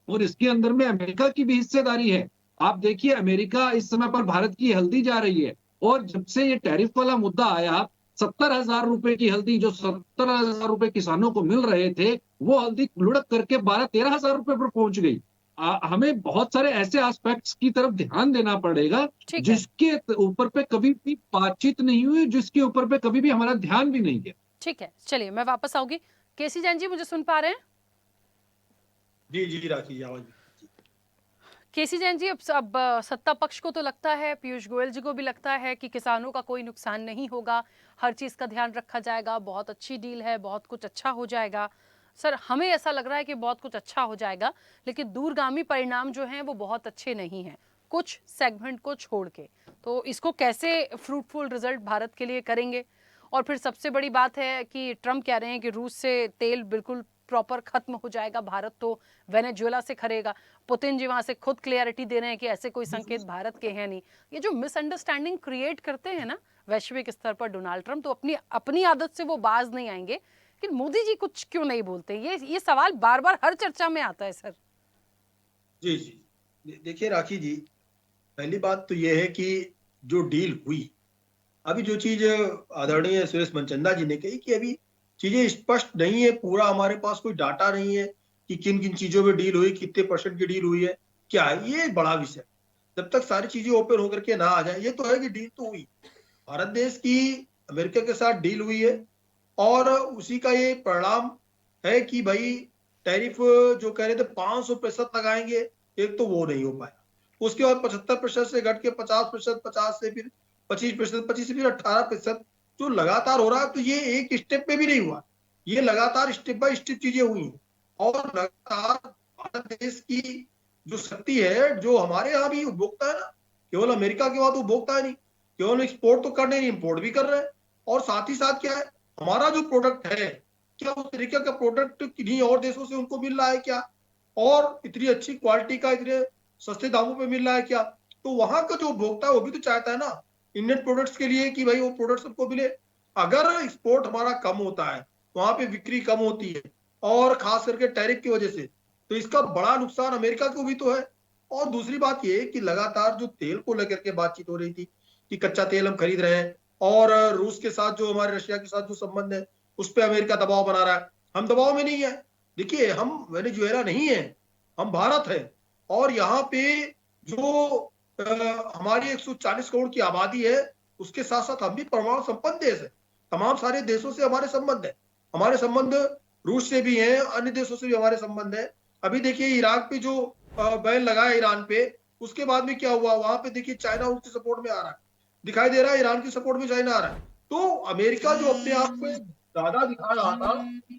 और इसके अंदर में अमेरिका की भी हिस्सेदारी है। आप देखिए, अमेरिका इस समय पर भारत की हल्दी जा रही है, और जब से ये टैरिफ वाला मुद्दा आया 70,000 रुपए की हल्दी, जो 70,000 रुपए किसानों को मिल रहे थे, वो हल्दी लुढ़क करके 12-13,000 रुपए पर पहुंच गई। हमें बहुत सारे ऐसे एस्पेक्ट्स की तरफ ध्यान देना पड़ेगा जिसके ऊपर पे कभी भी बातचीत नहीं हुई, जिसके ऊपर पे कभी भी हमारा ध्यान भी नहीं गया। ठीक है, चलिए मैं वापस आऊंगी। केसी जैन जी, मुझे सुन पा रहे हैं? जी जी राखी जी, आवाज। केसी जैन जी, अब सत्ता पक्ष को तो लगता है, पीयूष गोयल जी को भी लगता है कि किसानों का कोई नुकसान नहीं होगा, हर चीज का ध्यान रखा जाएगा, बहुत अच्छी डील है, बहुत कुछ अच्छा हो जाएगा। सर, हमें ऐसा लग रहा है कि बहुत कुछ अच्छा हो जाएगा, लेकिन दूरगामी परिणाम जो हैं वो बहुत अच्छे नहीं हैं, कुछ सेगमेंट को छोड़ के। तो इसको कैसे फ्रूटफुल रिजल्ट भारत के लिए करेंगे? और फिर सबसे बड़ी बात है कि ट्रम्प कह रहे हैं कि रूस से तेल बिल्कुल प्रॉपर खत्म हो जाएगा, भारत तो वेनेजुएला से खरीदेगा। पुतिन जी वहां से खुद क्लियरिटी दे रहे हैं कि ऐसे कोई संकेत भारत के हैं नहीं। ये जो मिसअंडरस्टैंडिंग क्रिएट करते हैं ना वैश्विक स्तर पर डोनाल्ड ट्रम्प, तो अपनी आदत से वो बाज नहीं आएंगे। लेकिन मोदी जी कुछ क्यों नहीं बोलते? ये सवाल बार बार हर चर्चा में आता है सर। जी जी, देखिए राखी जी, पहली बात तो ये है कि जो डील हुई, अभी जो चीज आदरणीय सुरेश मनचंदा जी ने कही कि अभी चीजें स्पष्ट नहीं है, पूरा हमारे पास कोई डाटा नहीं है कि किन किन चीजों में डील हुई, कितने % की डील हुई है, क्या है, ये एक बड़ा विषय। जब तक सारी चीजें ओपन होकर के ना आ जाए, ये तो है कि डील तो हुई, भारत देश की अमेरिका के साथ डील हुई है, और उसी का ये परिणाम है कि भाई टैरिफ जो कह रहे थे 500% लगाएंगे, एक तो वो नहीं हो पाया। उसके बाद 75% से घट के 50%, 50 से फिर 25%, 25 से फिर 18% जो लगातार हो रहा है। तो ये एक स्टेप पे भी नहीं हुआ, ये लगातार स्टेप बाय स्टेप चीजें हुई हैं। और लगातार भारत देश की जो शक्ति है, जो हमारे यहाँ भी उपभोक्ता है ना, केवल अमेरिका के बाद उपभोक्ता है नहीं, केवल एक्सपोर्ट तो करने नहीं, इम्पोर्ट भी कर रहे हैं। और साथ ही साथ क्या है, हमारा जो प्रोडक्ट है, क्या उस तरीके का प्रोडक्ट किन्हीं और देशों से उनको मिल रहा है क्या, और इतनी अच्छी क्वालिटी का इतने सस्ते दामों पे मिल रहा है क्या? तो वहां का जो उपभोक्ता है वो भी तो चाहता है ना इंडियन प्रोडक्ट्स के लिए कि भाई वो प्रोडक्ट सबको मिले। अगर एक्सपोर्ट हमारा कम होता है, वहां पे बिक्री कम होती है, और खास करके टैरिफ की वजह से, तो इसका बड़ा नुकसान अमेरिका को भी तो है। और दूसरी बात ये कि लगातार जो तेल को लेकर के बातचीत हो रही थी कि कच्चा तेल हम खरीद रहे हैं, और रूस के साथ जो हमारे रशिया के साथ जो संबंध है उस पर अमेरिका दबाव बना रहा है। हम दबाव में नहीं है, देखिए हम वेनेजुएला नहीं है, हम भारत है, और यहाँ पे जो हमारी 140 करोड़ की आबादी है, उसके साथ साथ हम भी परमाणु संपन्न देश है। तमाम सारे देशों से हमारे संबंध है, हमारे संबंध रूस से भी हैं, अन्य देशों से भी हमारे संबंध है। अभी देखिए इराक पे जो बैन लगा है ईरान पे, उसके बाद में क्या हुआ, वहां पे देखिए चाइना उसके सपोर्ट में आ रहा है, दिखाई दे रहा है ईरान के सपोर्ट में चाइना आ रहा है। तो अमेरिका जो अपने आप को ज्यादा दिखा रहा था,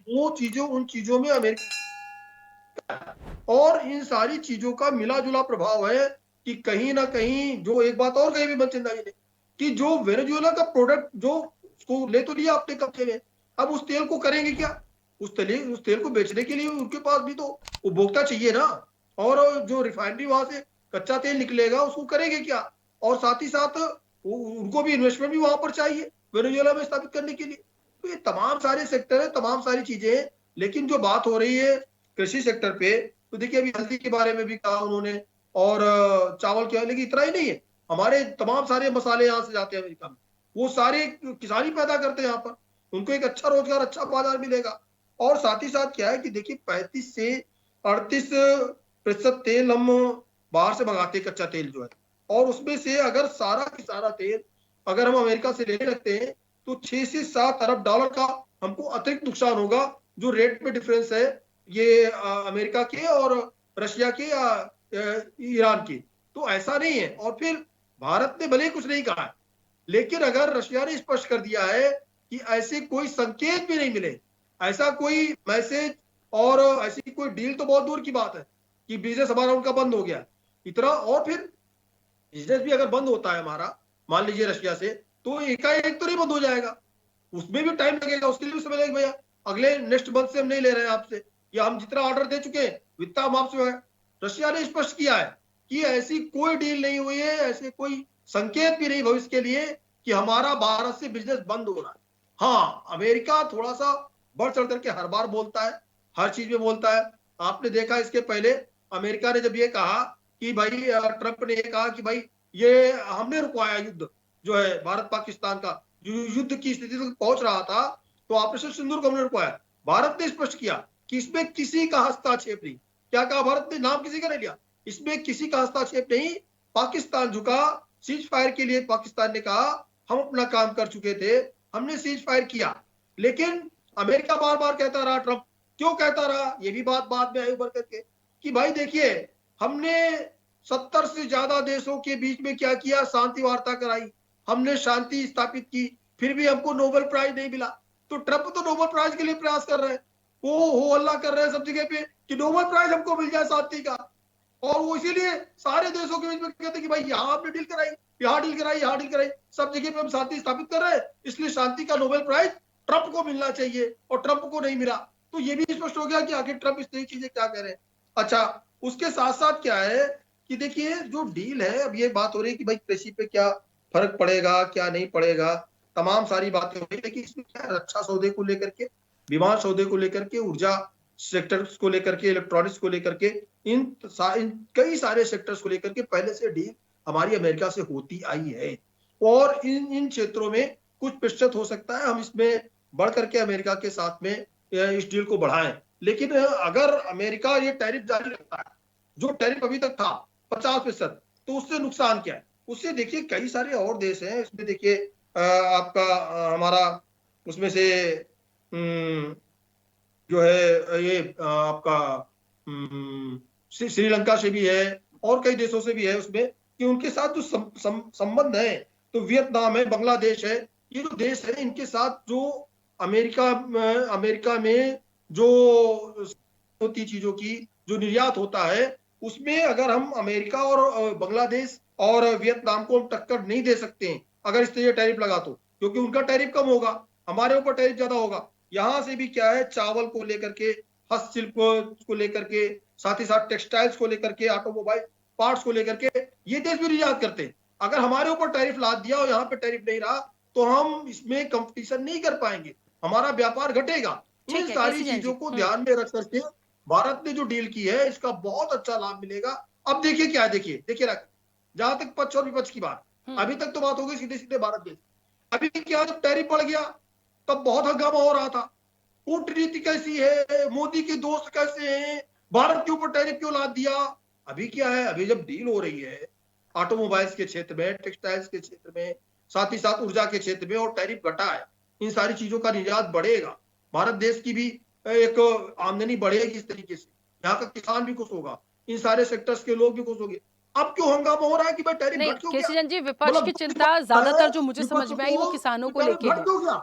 वो चीजों उन चीजों में अमेरिका, और इन सारी चीजों का मिला जुला प्रभाव है कि कहीं ना कहीं, जो एक बात और कही भी मनचंदा जी ने, कि जो वेनेजुएला का प्रोडक्ट जो उसको ले तो लिया अपने कब्जे में, अब उस तेल को करेंगे क्या? उस तेल को बेचने के लिए उनके पास भी तो उपभोक्ता चाहिए ना, और जो रिफाइनरी वहां से कच्चा तेल निकलेगा उसको करेंगे क्या? और साथ ही साथ उनको भी इन्वेस्टमेंट भी वहां पर चाहिए वेनेजुएला में स्थापित करने के लिए। तो ये तमाम सारे सेक्टर है, तमाम सारी चीजें हैं। लेकिन जो बात हो रही है कृषि सेक्टर पे, तो देखिए अभी हल्दी के बारे में भी कहा उन्होंने, और चावल के, लेकिन इतना ही नहीं है, हमारे तमाम सारे मसाले यहाँ से जाते हैं अमेरिका में, वो सारे किसान ही पैदा करते हैं यहाँ पर, उनको एक अच्छा रोजगार, अच्छा बाजार मिलेगा। और साथ ही साथ क्या है कि देखिए 35 से 38% तेल हम बाहर से मंगाते हैं, कच्चा तेल जो है, और उसमें से अगर सारा की सारा तेल अगर हम अमेरिका से लेने लगते हैं तो 6 से 7 अरब डॉलर का हमको अतिरिक्त नुकसान होगा, जो रेट में डिफरेंस है ये अमेरिका के और रशिया के या ईरान की। तो ऐसा नहीं है। और फिर भारत ने भले ही कुछ नहीं कहा है, लेकिन अगर रशिया ने स्पष्ट कर दिया है कि ऐसे कोई संकेत भी नहीं मिले, ऐसा कोई मैसेज और ऐसी कोई डील, तो बहुत दूर की बात है कि बिजनेस हमारा उनका बंद हो गया इतना। और फिर बिजनेस भी अगर बंद होता है हमारा, मान लीजिए रशिया से, तो एकाएक तो नहीं बंद हो जाएगा, उसमें भी टाइम लगेगा, उसके लिए भी समय लगेगा। भैया अगले नेक्स्ट मंथ से हम नहीं ले रहे हैं आपसे, या हम जितना ऑर्डर दे चुके हैं वित्ता हम आपसे। रशिया ने स्पष्ट किया है कि ऐसी कोई डील नहीं हुई है, ऐसे कोई संकेत भी नहीं भविष्य के लिए कि हमारा भारत से बिजनेस बंद हो रहा है। हाँ, अमेरिका थोड़ा सा बढ़ चढ़ करके हर बार बोलता है, हर चीज में बोलता है। आपने देखा इसके पहले अमेरिका ने जब ये कहा कि भाई, ट्रंप ने ये कहा कि भाई ये हमने रुकवाया युद्ध जो है भारत पाकिस्तान का, युद्ध की स्थिति तक पहुंच रहा था, तो ऑपरेशन सिंदूर को हमने रुकवाया। भारत ने स्पष्ट किया कि इसमें किसी का हस्तक्षेप नहीं। क्या कहा भारत ने? नाम किसी का नहीं लिया। इसमें किसी का हस्तक्षेप नहीं। पाकिस्तान झुका, सीज फायर के लिए पाकिस्तान ने कहा हम अपना काम कर चुके थे, हमने सीज फायर किया। लेकिन अमेरिका बार बार कहता रहा, ट्रंप क्यों कहता रहा, ये भी बात बाद में आई उभर करके कि भाई देखिए हमने 70 से ज्यादा देशों के बीच में क्या किया, शांति वार्ता कराई, हमने शांति स्थापित की, फिर भी हमको नोबेल प्राइज नहीं मिला। तो ट्रंप तो नोबेल प्राइज के लिए प्रयास कर रहे हैं, वो हो हल्ला कर रहे हैं सब जगह पे कि नोबेल प्राइज हमको मिल जाए शांति का। और वो इसीलिए सारे देशों के बीच में कहते हैं कि भाई यहाँ आपने डील कराई, यहाँ डील कराई, यहाँ डील कराई, सब जगह पे हम शांति स्थापित कर रहे हैं, इसलिए शांति का नोबेल प्राइज ट्रंप को मिलना चाहिए और ट्रंप को नहीं मिला। तो ये भी स्पष्ट हो गया कि आखिर ट्रंप इस तरह की चीजें क्या कह रहे हैं। अच्छा, उसके साथ साथ क्या है कि देखिए जो डील है, अब ये बात हो रही है कि भाई कृषि पे क्या फर्क पड़ेगा, क्या नहीं पड़ेगा, तमाम सारी बातें हो रही है। लेकिन इसमें क्या है, रक्षा सौदे को लेकर के, विमान सौदे को लेकर के, ऊर्जा सेक्टर्स को लेकर के, इलेक्ट्रॉनिक्स को लेकर के, इन कई सारे सेक्टर्स को लेकर के पहले से डील हमारी अमेरिका से होती आई है। और इन क्षेत्रों में कुछ प्रतिशत हो सकता है हम इसमें बढ़ करके अमेरिका के साथ में इस डील को बढ़ाएं। लेकिन अगर अमेरिका ये टैरिफ जारी रखता है, जो टैरिफ अभी तक था 50%, तो उससे नुकसान क्या है? उससे देखिए कई सारे और देश हैं इसमें। देखिए आपका हमारा उसमें से जो है ये आपका श्रीलंका से भी है और कई देशों से भी है उसमें, कि उनके साथ जो संबंध है, तो वियतनाम है, बांग्लादेश है, ये जो देश है इनके साथ जो अमेरिका में जो होती चीजों की जो निर्यात होता है, उसमें अगर हम अमेरिका और बांग्लादेश और वियतनाम को हम टक्कर नहीं दे सकते हैं अगर इस तरह टैरिफ लगा तो, क्योंकि उनका टैरिफ कम होगा, हमारे ऊपर टैरिफ ज्यादा होगा। यहां से भी क्या है, चावल को लेकर के, हस्तशिल्प को लेकर के, साथ ही साथ टेक्सटाइल्स को लेकर के, ऑटोमोबाइल पार्ट्स को लेकर के, ये देश भी निर्यात करते हैं। अगर हमारे ऊपर टैरिफ लाद दिया और यहाँ पे टैरिफ नहीं रहा तो हम इसमें कंपटीशन नहीं कर पाएंगे, हमारा व्यापार घटेगा। इन सारी चीजों को ध्यान में रख करके भारत ने जो डील की है इसका बहुत अच्छा लाभ मिलेगा। अब देखिए क्या है, देखिए जहां तक पक्ष और विपक्ष की बात, अभी तक तो बात हो गई सीधे सीधे भारत देश। अभी क्या, जब टैरिफ बढ़ गया तब बहुत हंगामा हो रहा था, कूटनीति कैसी है, मोदी के दोस्त कैसे हैं, भारत के ऊपर टैरिफ क्यों लाद दिया। अभी क्या है, अभी जब डील हो रही है ऑटोमोबाइल्स के क्षेत्र में, टेक्सटाइल्स के क्षेत्र में, साथ ही साथ ऊर्जा के क्षेत्र में, और टैरिफ घटा है, इन सारी चीजों का निर्यात बढ़ेगा, भारत देश की भी एक आमदनी बढ़ेगी इस तरीके से, यहाँ का किसान भी खुश होगा, इन सारे सेक्टर्स के लोग भी खुश होंगे। अब क्यों हंगामा हो रहा है कि भाई टैरिफ घट क्यों गया? केसी जी, विपक्ष की चिंता ज्यादातर जो मुझे समझ में आई वो किसानों को लेके है,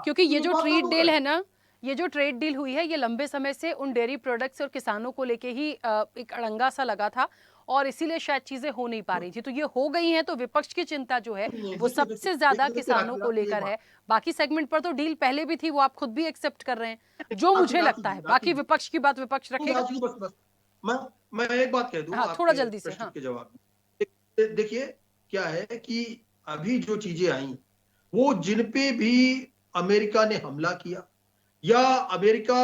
क्योंकि ये जो ट्रेड डील है ना, ये जो ट्रेड डील हुई है, ये लंबे समय से उन डेयरी प्रोडक्ट्स और किसानों को लेके ही एक अड़ंगा सा लगा था और इसीलिए शायद चीजें हो नहीं पा रही थी। तो ये हो गई हैं, तो विपक्ष की चिंता जो है वो सबसे ज्यादा किसानों को लेकर है। बाकी सेगमेंट पर तो डील पहले भी थी, वो आप खुद भी एक्सेप्ट कर रहे हैं, जो मुझे लगता है। बाकी विपक्ष की बात विपक्ष रखेगा। मैं एक बात कह दूं, हाँ, थोड़ा जल्दी से। हाँ, के जवाब देखिए क्या है कि अभी जो चीजें आई वो जिन पे भी अमेरिका ने हमला किया या अमेरिका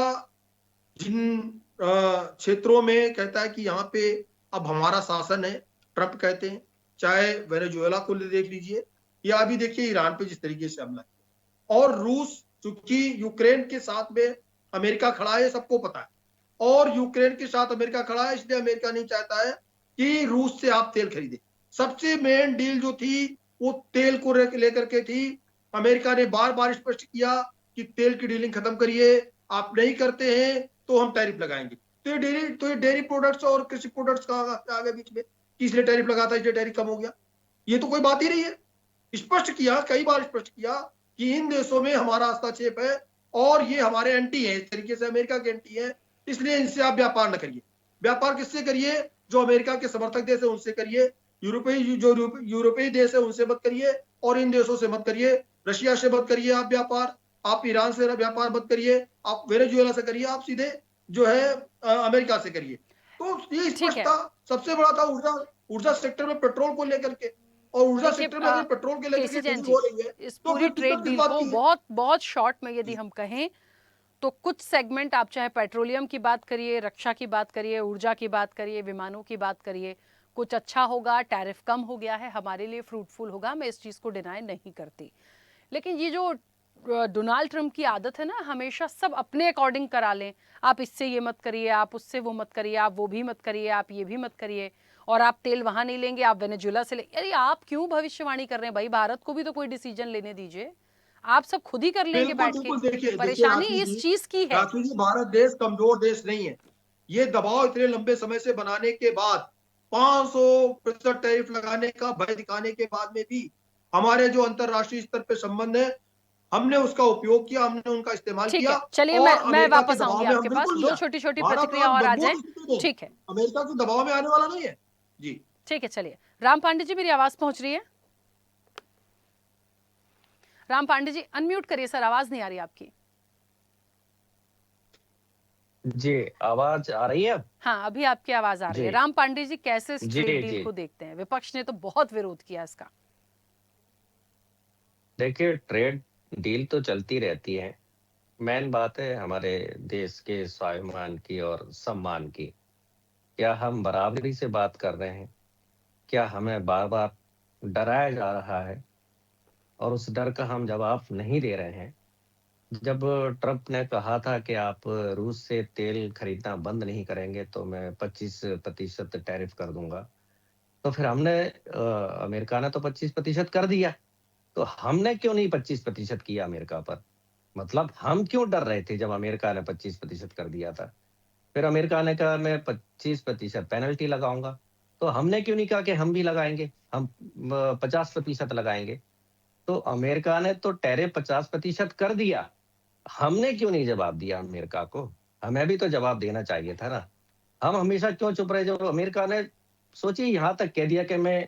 जिन क्षेत्रों में कहता है कि यहाँ पे अब हमारा शासन है, ट्रंप कहते हैं, चाहे वेनेजुएला को देख लीजिए या अभी देखिए ईरान पे जिस तरीके से हमला किया, और रूस चूंकि यूक्रेन के साथ में अमेरिका खड़ा है, सबको पता है, और यूक्रेन के साथ अमेरिका खड़ा है, इसलिए अमेरिका नहीं चाहता है कि रूस से आप तेल खरीदें। सबसे मेन डील जो थी वो तेल को लेकर के थी। अमेरिका ने बार बार स्पष्ट किया कि तेल की डीलिंग खत्म करिए, आप नहीं करते हैं तो हम टैरिफ लगाएंगे। तो ये डेयरी प्रोडक्ट्स और कृषि प्रोडक्ट्स का आ गया बीच में, इसलिए टैरिफ लगा था, इसलिए टैरिफ कम हो गया। ये तो कोई बात ही नहीं है। स्पष्ट किया, कई बार स्पष्ट किया कि इन देशों में हमारा हस्तक्षेप है और ये हमारे एंटी है, इस तरीके से अमेरिका के एंटी है, इसलिए इनसे आप व्यापार न करिए। व्यापार किससे करिए? जो अमेरिका के समर्थक देश है उनसे करिए, यूरोपीय देश है उनसे मत करिए, और इन देशों से मत करिए। रशिया से मत करिए आप व्यापार, आप ईरान से व्यापार मत करिए, आप वेनेजुएला से करिए, आप सीधे जो है अमेरिका से करिए। तो ये स्पष्ट था। सबसे बड़ा था ऊर्जा सेक्टर में पेट्रोल को लेकर के, और ऊर्जा सेक्टर में अगर पेट्रोल के लेकर के हो रही है, इस पूरी ट्रेड डील को बहुत शॉर्ट में यदि हम कहें तो कुछ सेगमेंट, आप चाहे पेट्रोलियम की बात करिए, रक्षा की बात करिए, ऊर्जा की बात करिए, विमानों की बात करिए, कुछ अच्छा होगा, टैरिफ कम हो गया है, हमारे लिए फ्रूटफुल होगा, मैं इस चीज को डिनाई नहीं करती। लेकिन ये जो डोनाल्ड ट्रंप की आदत है ना, हमेशा सब अपने अकॉर्डिंग करा लें। आप इससे ये मत करिए, आप उससे वो मत करिए, आप वो भी मत करिए, आप ये भी मत करिए, और आप तेल वहां नहीं लेंगे, आप वेनेजुएला से ले। अरे आप क्यों भविष्यवाणी कर रहे हैं भाई? भारत को भी तो कोई डिसीजन लेने दीजिए। आप सब खुद ही कर लेंगे बैठ बिल्कुल के। देखिए परेशानी इस चीज की है। राखी जी, भारत देश कमजोर देश नहीं है। ये दबाव इतने लंबे समय से बनाने के बाद 500% टैरिफ लगाने का भय दिखाने के बाद में भी हमारे जो अंतरराष्ट्रीय स्तर पे संबंध है, हमने उसका उपयोग किया, हमने उनका इस्तेमाल ठीक किया। है, चलिए और मैं अमेरिका के वापस दबाव आऊंगी में हम आपके पास। बिल्कुल दो नहीं छोटी छोटी भारत प्रतिक्रिया आज और आ मजबूत जाए। स्थिति में है। ठीक है, अमेरिका के दबाव में आने वाला नहीं है जी। ठीक है, चलिए। राम पांडे जी, मेरी आवाज पहुंच रही है? राम पांडे जी अनम्यूट करिए सर, आवाज नहीं आ रही आपकी। जी, आवाज आ रही है? हाँ, अभी आपकी आवाज आ रही है। जी। राम पांडे जी, कैसे इस जी, ट्रेड डील जी। को देखते हैं? विपक्ष ने तो बहुत विरोध किया इसका। देखिए, ट्रेड डील तो चलती रहती है। मेन बात है हमारे देश के स्वाभिमान की और सम्मान की। क्या हम बराबरी से बात कर रहे हैं? क्या हमें बार-बार डराया जा रहा है और उस डर का हम जवाब नहीं दे रहे हैं? जब ट्रंप ने कहा था कि आप रूस से तेल खरीदना बंद नहीं करेंगे तो मैं 25% टैरिफ कर दूंगा, तो फिर हमने अमेरिका ने तो 25% कर दिया, तो हमने क्यों नहीं 25% किया अमेरिका पर? मतलब हम क्यों डर रहे थे जब अमेरिका ने 25% कर दिया था? फिर अमेरिका ने कहा मैं 25% पेनल्टी लगाऊंगा, तो हमने क्यों नहीं कहा कि हम भी लगाएंगे, हम 50% लगाएंगे? तो अमेरिका ने तो टैरिफ 50% कर दिया, हमने क्यों नहीं जवाब दिया अमेरिका को? हमें भी तो जवाब देना चाहिए था ना। हम हमेशा क्यों चुप रहे जब अमेरिका ने सोचिए यहाँ तक कह दिया कि मैं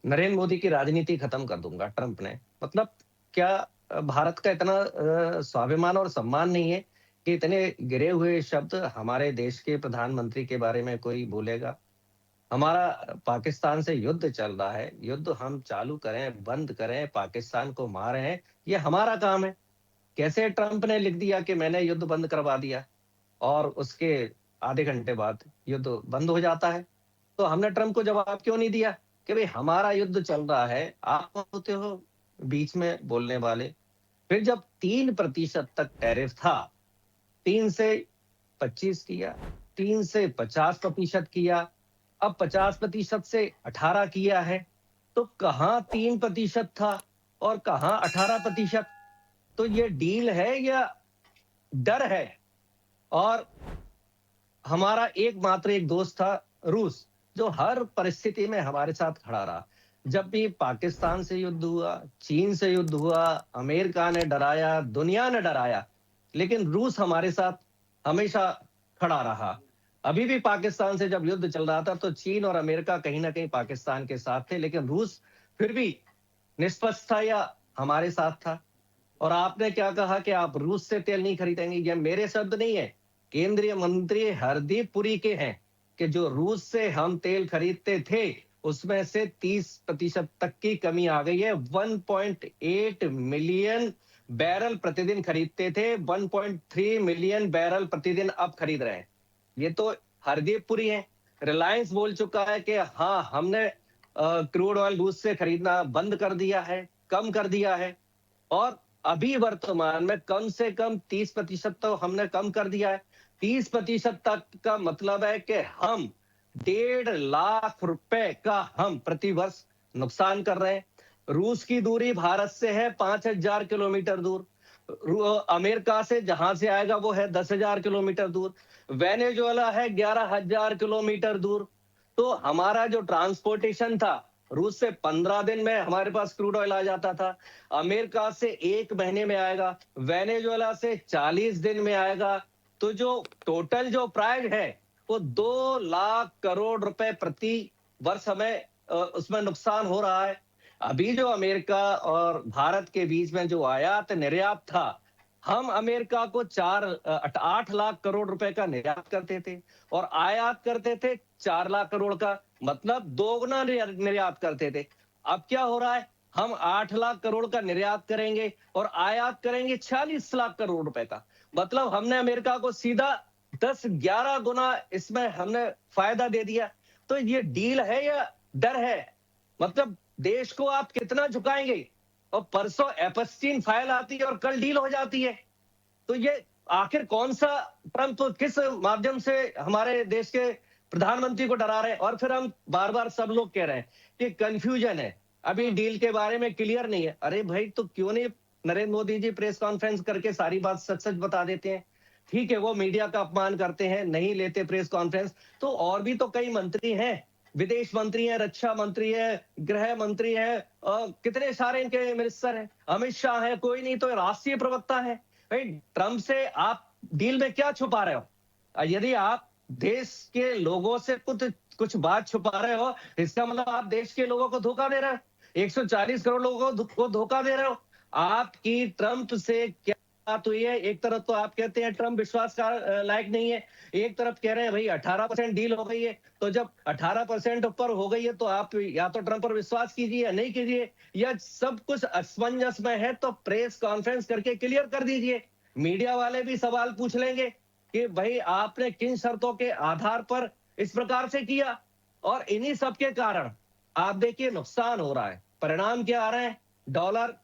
नरेंद्र मोदी की राजनीति खत्म कर दूंगा, ट्रंप ने। मतलब क्या भारत का इतना स्वाभिमान और सम्मान नहीं है कि इतने गिरे हुए शब्द हमारे देश के प्रधानमंत्री के बारे में कोई बोलेगा? हमारा पाकिस्तान से युद्ध चल रहा है, युद्ध हम चालू करें, बंद करें, पाकिस्तान को मारें, ये हमारा काम है। कैसे ट्रंप ने लिख दिया कि मैंने युद्ध बंद करवा दिया और उसके आधे घंटे बाद युद्ध बंद हो जाता है? तो हमने ट्रंप को जवाब क्यों नहीं दिया कि भाई हमारा युद्ध चल रहा है, आप होते हो बीच में बोलने वाले? फिर जब 3% तक टैरिफ था, 3 से 25 किया, 3 से 50% किया, अब 50% से 18 किया है, तो कहाँ 3% था और कहाँ 18%? तो ये डील है या डर है? और हमारा एकमात्र एक दोस्त था रूस, जो हर परिस्थिति में हमारे साथ खड़ा रहा। जब भी पाकिस्तान से युद्ध हुआ, चीन से युद्ध हुआ, अमेरिका ने डराया, दुनिया ने डराया, लेकिन रूस हमारे साथ हमेशा खड़ा रहा। अभी भी पाकिस्तान से जब युद्ध चल रहा था तो चीन और अमेरिका कहीं ना कहीं पाकिस्तान के साथ थे, लेकिन रूस फिर भी निष्पक्ष था या हमारे साथ था। और आपने क्या कहा कि आप रूस से तेल नहीं खरीदेंगे, ये मेरे शब्द नहीं है, केंद्रीय मंत्री हरदीप पुरी के हैं कि जो रूस से हम तेल खरीदते थे उसमें से 30% तक की कमी आ गई है। 1.8 मिलियन बैरल प्रतिदिन खरीदते थे, 1.3 मिलियन बैरल प्रतिदिन अब खरीद रहे हैं। ये तो हरदीप पुरी है। रिलायंस बोल चुका है कि हाँ, हमने क्रूड ऑयल रूस से खरीदना बंद कर दिया है, कम कर दिया है, और अभी वर्तमान में कम से कम 30% तो हमने कम कर दिया है। 30% तक का मतलब है कि हम 1.5 लाख रुपए का हम प्रति वर्ष नुकसान कर रहे हैं। रूस की दूरी भारत से है 5,000 किलोमीटर दूर, अमेरिका से जहां से आएगा वो है 10,000 किलोमीटर दूर, वेनेजुएला है 11,000 किलोमीटर दूर। तो हमारा जो ट्रांसपोर्टेशन था, रूस से 15 दिन में हमारे पास क्रूड ऑयल आ जाता था, अमेरिका से 1 महीने में आएगा, वेनेजुएला से 40 दिन में आएगा। तो जो टोटल जो प्राइस है वो 2 लाख करोड़ रुपए प्रति वर्ष हमें उसमें नुकसान हो रहा है। अभी जो अमेरिका और भारत के बीच में जो आयात निर्यात था, हम अमेरिका को 8 लाख करोड़ रुपए का निर्यात करते थे और आयात करते थे 4 लाख करोड़ का, मतलब दोगुना निर्यात करते थे। अब क्या हो रहा है, हम 8 लाख करोड़ का निर्यात करेंगे और आयात करेंगे 46 लाख करोड़ रुपए का। मतलब हमने अमेरिका को सीधा 10-11 गुना इसमें हमने फायदा दे दिया। तो ये डील है या डर है? मतलब देश को आप कितना झुकाएंगे? और परसों एपस्टीन फाइल आती है और कल डील हो जाती है। तो ये आखिर कौन सा ट्रंप किस माध्यम से हमारे देश के प्रधानमंत्री को डरा रहे हैं? और फिर हम बार बार सब लोग कह रहे हैं कि कंफ्यूजन है, अभी डील के बारे में क्लियर नहीं है। अरे भाई, तो क्यों नहीं नरेंद्र मोदी जी प्रेस कॉन्फ्रेंस करके सारी बात सच सच बता देते हैं? ठीक है, वो मीडिया का अपमान करते हैं, नहीं लेते प्रेस कॉन्फ्रेंस, तो और भी तो कई मंत्री हैं, विदेश मंत्री है, रक्षा मंत्री है, गृह मंत्री है, कितने सारे इनके मिनिस्टर हैं, अमित शाह है, कोई नहीं तो राष्ट्रीय प्रवक्ता है। भाई, ट्रंप से आप डील में क्या छुपा रहे हो? यदि आप देश के लोगों से कुछ बात छुपा रहे हो, इसका मतलब आप देश के लोगों को धोखा दे रहे हो, 140 करोड़ लोगों को धोखा दे रहे हो। आपकी ट्रंप से क्या बात हुई है? एक तरफ तो आप कहते हैं ट्रंप विश्वास का लायक नहीं है, एक तरफ कह रहे हैं भाई 18% डील हो गई है। तो जब 18% ऊपर हो गई है तो आप या तो ट्रंप पर विश्वास कीजिए या नहीं कीजिए, या सब कुछ असमंजस में है तो प्रेस कॉन्फ्रेंस करके क्लियर कर दीजिए। मीडिया वाले भी सवाल पूछ लेंगे कि भाई आपने किन शर्तों के आधार पर इस प्रकार से किया। और इन्हीं सब के कारण आप देखिए नुकसान हो रहा है। परिणाम क्या आ रहे हैं? डॉलर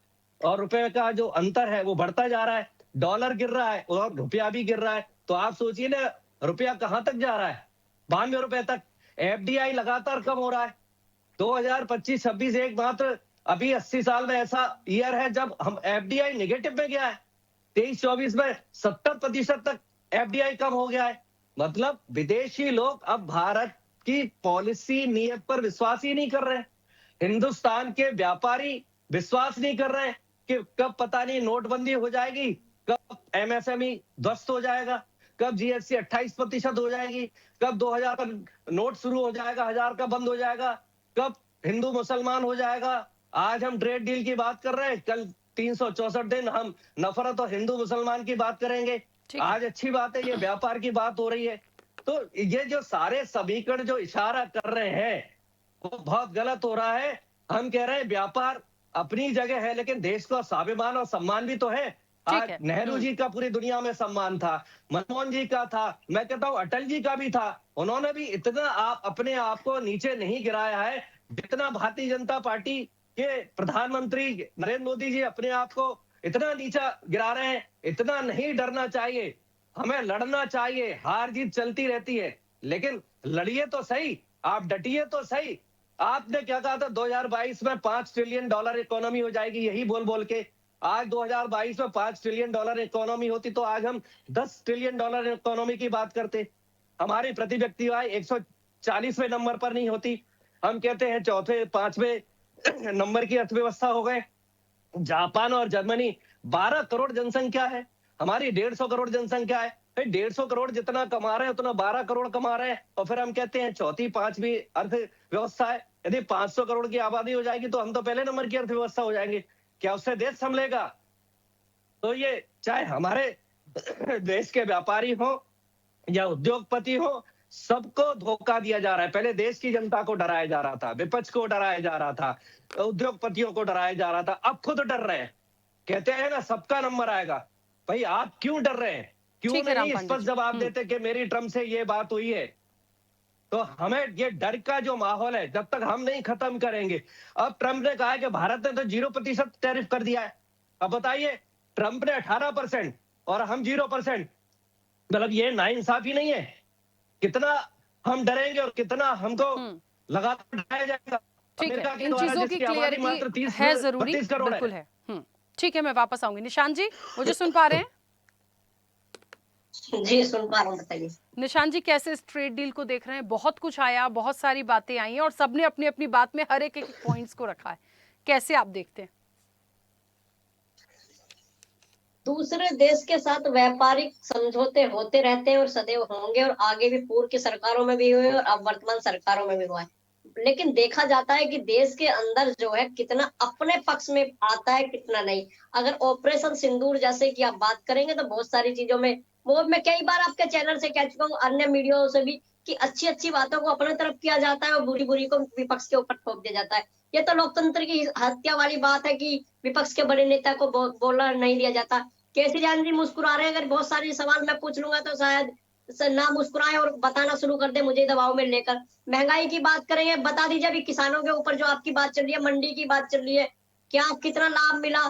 और रुपए का जो अंतर है वो बढ़ता जा रहा है, डॉलर गिर रहा है और रुपया भी गिर रहा है। तो आप सोचिए ना, रुपया कहां तक जा रहा है? 92 रुपए तक। एफडीआई लगातार कम हो रहा है। 2025-26 एकमात्र अभी 80 साल में ऐसा ईयर है जब हम एफडीआई नेगेटिव में गया है। 23-24 में 70% तक एफडीआई कम हो गया है। मतलब विदेशी लोग अब भारत की पॉलिसी नीयत पर विश्वास ही नहीं कर रहे हैं। हिंदुस्तान के व्यापारी विश्वास नहीं कर रहे हैं कि कब पता नहीं नोटबंदी हो जाएगी, कब एमएसएमई ध्वस्त हो जाएगा, कब जीएसटी 28% हो जाएगी, कब 2000 का नोट शुरू हो जाएगा, 1000 का बंद हो जाएगा, कब हिंदू मुसलमान हो जाएगा। आज हम ट्रेड डील की बात कर रहे हैं, कल 364 दिन हम नफरत और हिंदू मुसलमान की बात करेंगे। आज अच्छी बात है, ये व्यापार की बात हो रही है। तो ये जो सारे समीकरण जो इशारा कर रहे हैं वो बहुत गलत हो रहा है। हम कह रहे हैं व्यापार अपनी जगह है, लेकिन देश का स्वाभिमान और सम्मान भी तो है। आज नेहरू जी का पूरी दुनिया में सम्मान था, मनमोहन जी का था, मैं कहता हूं अटल जी का भी था। उन्होंने भी इतना अपने आप को नीचे नहीं गिराया है जितना भारतीय जनता पार्टी के प्रधानमंत्री नरेंद्र मोदी जी अपने आप को इतना नीचा गिरा रहे हैं। इतना नहीं डरना चाहिए, हमें लड़ना चाहिए। हार जीत चलती रहती है, लेकिन लड़िए तो सही, आप डटिए तो सही। आपने क्या कहा था 2022 में $5 ट्रिलियन इकोनॉमी हो जाएगी, यही बोल बोल के आज 2022 में $5 ट्रिलियन इकोनॉमी होती तो आज हम $10 ट्रिलियन इकोनॉमी की बात करते। हमारी प्रति व्यक्ति आय 140वें नंबर पर नहीं होती, हम कहते हैं चौथे 5वें नंबर की अर्थव्यवस्था हो गए। जापान और जर्मनी 12 करोड़ जनसंख्या है, हमारी 150 करोड़ जनसंख्या है। 150 करोड़ जितना कमा रहे हैं उतना 12 करोड़ कमा रहे हैं, और फिर हम कहते हैं चौथी 5वीं अर्थव्यवस्था है। यदि 500 करोड़ की आबादी हो जाएगी तो हम तो पहले नंबर की अर्थव्यवस्था हो जाएंगे। क्या उससे देश संभलेगा? तो ये चाहे हमारे देश के व्यापारी हो या उद्योगपति हो, सबको धोखा दिया जा रहा है। पहले देश की जनता को डराया जा रहा था, विपक्ष को डराया जा रहा था, उद्योगपतियों को डराया जा रहा था, अब खुद डर रहे हैं। कहते हैं ना सबका नंबर आएगा। भाई आप क्यों डर रहे हैं? क्यों नहीं स्पष्ट जवाब देते कि मेरी ट्रंप से ये बात हुई है? तो हमें ये डर का जो माहौल है जब तक हम नहीं खत्म करेंगे। अब ट्रंप ने कहा है कि भारत ने तो 0% टैरिफ कर दिया है। अब बताइए, ट्रंप ने 18% और हम 0%, मतलब ये नाइंसाफी नहीं है? कितना हम डरेंगे और कितना हमको लगातार डराया जाएगा। ठीक है, इन चीजों की क्लियरिटी है जरूरी, बिल्कुल है। ठीक है, मैं वापस आऊंगी। निशान जी, मुझे सुन पा रहे हैं? जी सुन पा रहा हूँ, बताइए। निशान जी, कैसे इस ट्रेड डील को देख रहे हैं? बहुत कुछ आया, बहुत सारी बातें आई हैं और सबने अपनी अपनी बात में हर एक पॉइंट्स को रखा है। कैसे आप देखते हैं? दूसरे देश के साथ व्यापारिक समझौते होते रहते हैं और सदैव होंगे, और आगे भी पूर्व की सरकारों में भी हुए और अब वर्तमान सरकारों में भी हुआ है। लेकिन देखा जाता है कि देश के अंदर जो है कितना अपने पक्ष में आता है, कितना नहीं। अगर ऑपरेशन सिंदूर जैसे कि आप बात करेंगे तो बहुत सारी चीजों में, वो मैं कई बार आपके चैनल से कह चुका हूँ, अन्य मीडिया से भी, कि अच्छी अच्छी बातों को अपने तरफ किया जाता है और बुरी बुरी को विपक्ष के ऊपर थोप दिया जाता है। ये तो लोकतंत्र की हत्या वाली बात है कि विपक्ष के बड़े नेता को बोलना नहीं दिया जाता। केसी जान जी मुस्कुरा रहे हैं, अगर बहुत सारे सवाल मैं पूछ लूंगा तो शायद ना मुस्कुराए और बताना शुरू कर दे मुझे दबाव में लेकर। महंगाई की बात करेंगे, बता दीजिए अभी किसानों के ऊपर जो आपकी बात चल रही है, मंडी की बात चल रही है, क्या कितना लाभ मिला,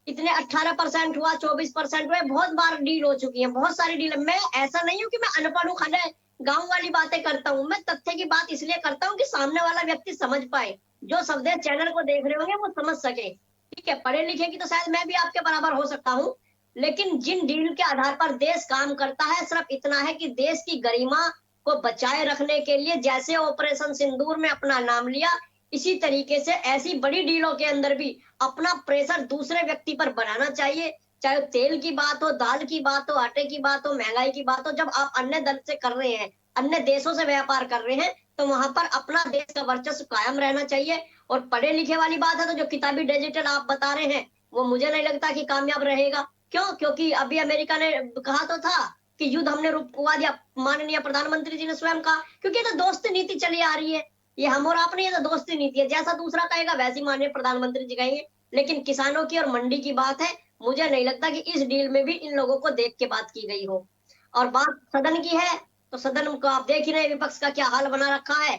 इतने 18% हुआ, 24% हुआ, बहुत बार डील हो चुकी है, बहुत सारी डील। मैं ऐसा नहीं हूँ कि मैं अनपढ़ हूँ, खाली गांव वाली बातें करता हूँ, मैं तथ्य की बात इसलिए करता हूँ कि सामने वाला व्यक्ति समझ पाए, जो सफेद चैनल को देख रहे होंगे वो समझ सके। ठीक है, पढ़े लिखे की तो शायद मैं भी आपके बराबर हो सकता हूँ, लेकिन जिन डील के आधार पर देश काम करता है सिर्फ इतना है कि देश की गरिमा को बचाए रखने के लिए, जैसे ऑपरेशन सिंदूर में अपना नाम लिया, इसी तरीके से ऐसी बड़ी डीलों के अंदर भी अपना प्रेशर दूसरे व्यक्ति पर बनाना चाहिए। चाहे तेल की बात हो, दाल की बात हो, आटे की बात हो, महंगाई की बात हो, जब आप अन्य दल से कर रहे हैं, अन्य देशों से व्यापार कर रहे हैं, तो वहां पर अपना देश का वर्चस्व कायम रहना चाहिए। और पढ़े लिखे वाली बात है तो जो किताबी डिजिटल आप बता रहे हैं वो मुझे नहीं लगता कि कामयाब रहेगा। क्यों? क्योंकि अभी अमेरिका ने कहा तो था कि युद्ध हमने रुकवा दिया, माननीय प्रधानमंत्री जी ने स्वयं कहा, क्योंकि ये तो दोस्ती नीति चली आ रही है, ये हम और आपने, ये तो दोस्ती नीति है, जैसा दूसरा कहेगा वैसी माननीय प्रधानमंत्री जी कहेंगे। लेकिन किसानों की और मंडी की बात है, मुझे नहीं लगता कि इस डील में भी इन लोगों को देख के बात की गई हो। और बात सदन की है तो सदन को आप देख ही रहे विपक्ष का क्या हाल बना रखा है।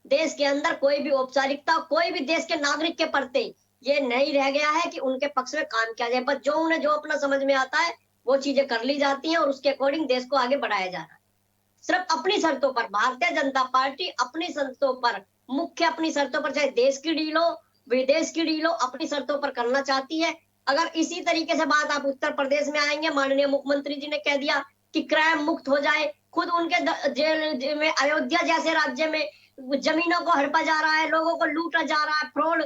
देश के अंदर कोई भी औपचारिकता, कोई भी देश के नागरिक के प्रति ये नहीं रह गया है कि उनके पक्ष में काम किया जाए, बस जो उन्हें जो अपना समझ में आता है वो चीजें कर ली जाती हैं और उसके अकॉर्डिंग देश को आगे बढ़ाया जा रहा है। सिर्फ अपनी शर्तों पर भारतीय जनता पार्टी अपनी शर्तों पर, मुख्य अपनी शर्तों पर, चाहे देश की डील हो, विदेश की डील हो, अपनी शर्तों पर करना चाहती है। अगर इसी तरीके से बात आप उत्तर प्रदेश में आएंगे, माननीय मुख्यमंत्री जी ने कह दिया कि क्राइम मुक्त हो जाए, खुद उनके जेल में अयोध्या जैसे राज्य में जमीनों को हड़पा जा रहा है, लोगों को लूटा जा रहा है, फ्रॉड,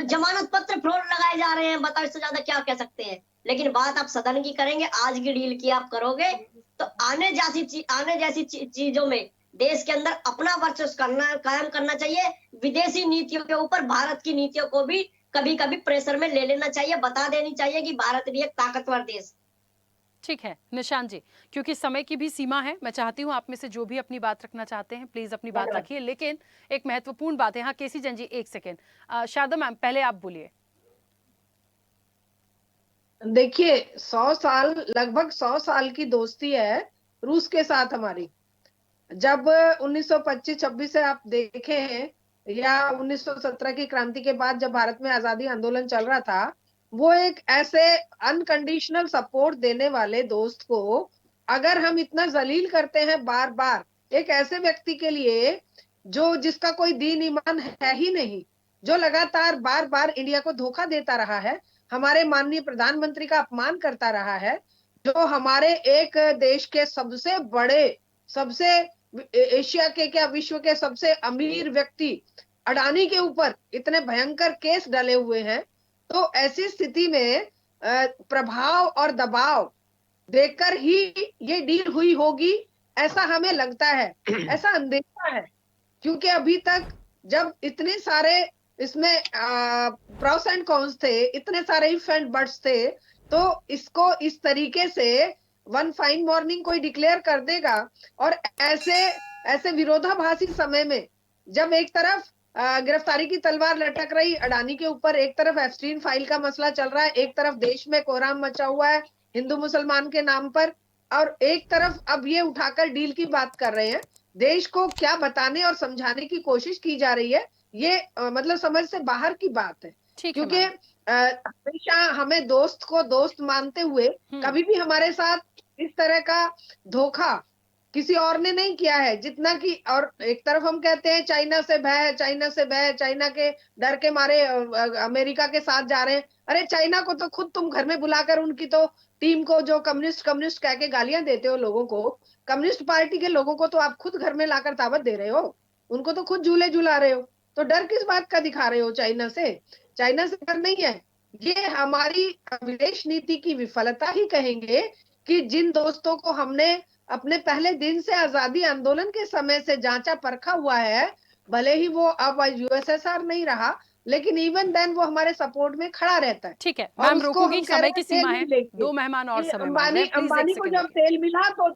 जमानत पत्र फ्रॉड लगाए जा रहे हैं, बताओ इससे ज्यादा क्या कह सकते हैं। लेकिन बात आप सदन की करेंगे, आज की डील की आप करोगे तो आने जैसी चीजों में देश के अंदर अपना वर्चस्व कायम करना चाहिए। विदेशी नीतियों के ऊपर भारत की नीतियों को भी कभी कभी प्रेशर में ले लेना चाहिए, बता देनी चाहिए कि भारत भी एक ताकतवर देश। ठीक है निशांत जी, क्योंकि समय की भी सीमा है, मैं चाहती हूँ आप में से जो भी अपनी बात रखना चाहते हैं प्लीज अपनी बात रखिए, लेकिन एक महत्वपूर्ण बात है। हाँ केसी जैन जी, एक सेकेंड, शारदा मैम पहले आप बोलिए। देखिए 100 साल, लगभग 100 साल की दोस्ती है रूस के साथ हमारी। जब 1925-26 से आप देखे हैं या 1917 की क्रांति के बाद जब भारत में आजादी आंदोलन चल रहा था, वो एक ऐसे अनकंडीशनल सपोर्ट देने वाले दोस्त को अगर हम इतना जलील करते हैं बार बार, एक ऐसे व्यक्ति के लिए जो जिसका कोई दीन ईमान है ही नहीं, जो लगातार बार बार इंडिया को धोखा देता रहा है, हमारे माननीय प्रधानमंत्री का अपमान करता रहा है, जो हमारे एक देश के सबसे बड़े, सबसे एशिया के क्या विश्व के सबसे अमीर व्यक्ति अडानी के ऊपर इतने भयंकर केस डले हुए हैं, तो ऐसी स्थिति में प्रभाव और दबाव देकर ही ये डील हुई होगी ऐसा हमें लगता है, ऐसा अंदेशा है। क्योंकि अभी तक जब इतने सारे इसमें प्रोस एंड कॉन्स थे, इतने सारे इफ एंड बट्स थे, तो इसको इस तरीके से वन फाइन मॉर्निंग कोई डिक्लेयर कर देगा और ऐसे विरोधाभासी समय में जब एक तरफ गिरफ्तारी की तलवार लटक रही अडानी के ऊपर, एक तरफ एप्स्टीन फाइल का मसला चल रहा है, एक तरफ देश में कोहराम मचा हुआ है हिंदू मुसलमान के नाम पर, और एक तरफ अब ये उठाकर डील की बात कर रहे हैं, देश को क्या बताने और समझाने की कोशिश की जा रही है, ये मतलब समझ से बाहर की बात है। क्योंकि हमेशा हमें दोस्त को दोस्त मानते हुए कभी भी हमारे साथ इस तरह का धोखा किसी और ने नहीं किया है जितना कि, और एक तरफ हम कहते हैं चाइना से भय, चाइना से भय, चाइना के डर के मारे अमेरिका के साथ जा रहे हैं। अरे चाइना को तो खुद तुम घर में बुलाकर उनकी तो टीम को जो कम्युनिस्ट कह के गालियां देते हो लोगों को, कम्युनिस्ट पार्टी के लोगों को तो आप खुद घर में लाकर दावत दे रहे हो, उनको तो खुद झूले झुला रहे हो, तो डर किस बात का दिखा रहे हो चाइना से? चाइना से डर नहीं है, ये हमारी विदेश नीति की विफलता ही कहेंगे कि जिन दोस्तों को हमने अपने पहले दिन से आजादी आंदोलन के समय से जांचा परखा हुआ है, भले ही वो अब यूएसएसआर नहीं रहा, लेकिन इवन देन वो हमारे सपोर्ट में खड़ा रहता है। ठीक है मैम, रोकूंगी, समय की सीमा है, 2 मेहमान और समय अंबानी को जब तेल मिला तो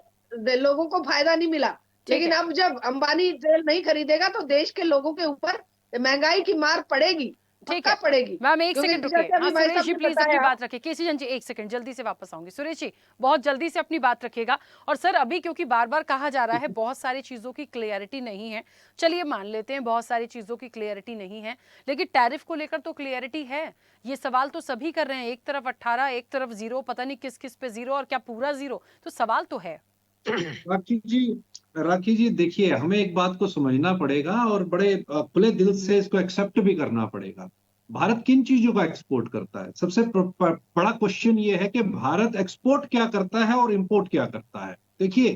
लोगों को फायदा नहीं मिला, लेकिन अब जब अंबानी तेल नहीं खरीदेगा तो देश के लोगों के ऊपर महंगाई की मार पड़ेगी। ठीक पक्का है पड़ेगी। मैम, एक क्योंकि सेकंड जैसे रुकिए। अभी हाँ भाई सुरेश साहब जी ने प्लीज अपनी बताया, बात रखिए। केसी जी एक सेकंड, जल्दी से वापस आऊंगी। सुरेश जी बहुत जल्दी से अपनी बात रखिएगा। और सर अभी क्योंकि बार बार कहा जा रहा है बहुत सारी चीजों की क्लियरिटी नहीं है, चलिए मान लेते हैं बहुत सारी चीजों की क्लियरिटी नहीं है, लेकिन टैरिफ को लेकर तो क्लियरिटी है। ये सवाल तो सभी कर रहे हैं, एक तरफ 18 एक तरफ 0, पता नहीं किस किस पे 0 और क्या पूरा 0, तो सवाल तो है। राखी जी देखिए, हमें एक बात को समझना पड़ेगा और बड़े खुले दिल से इसको एक्सेप्ट भी करना पड़ेगा। भारत किन चीजों का एक्सपोर्ट करता है? सबसे बड़ा क्वेश्चन ये है कि भारत एक्सपोर्ट क्या करता है और इंपोर्ट क्या करता है। देखिए,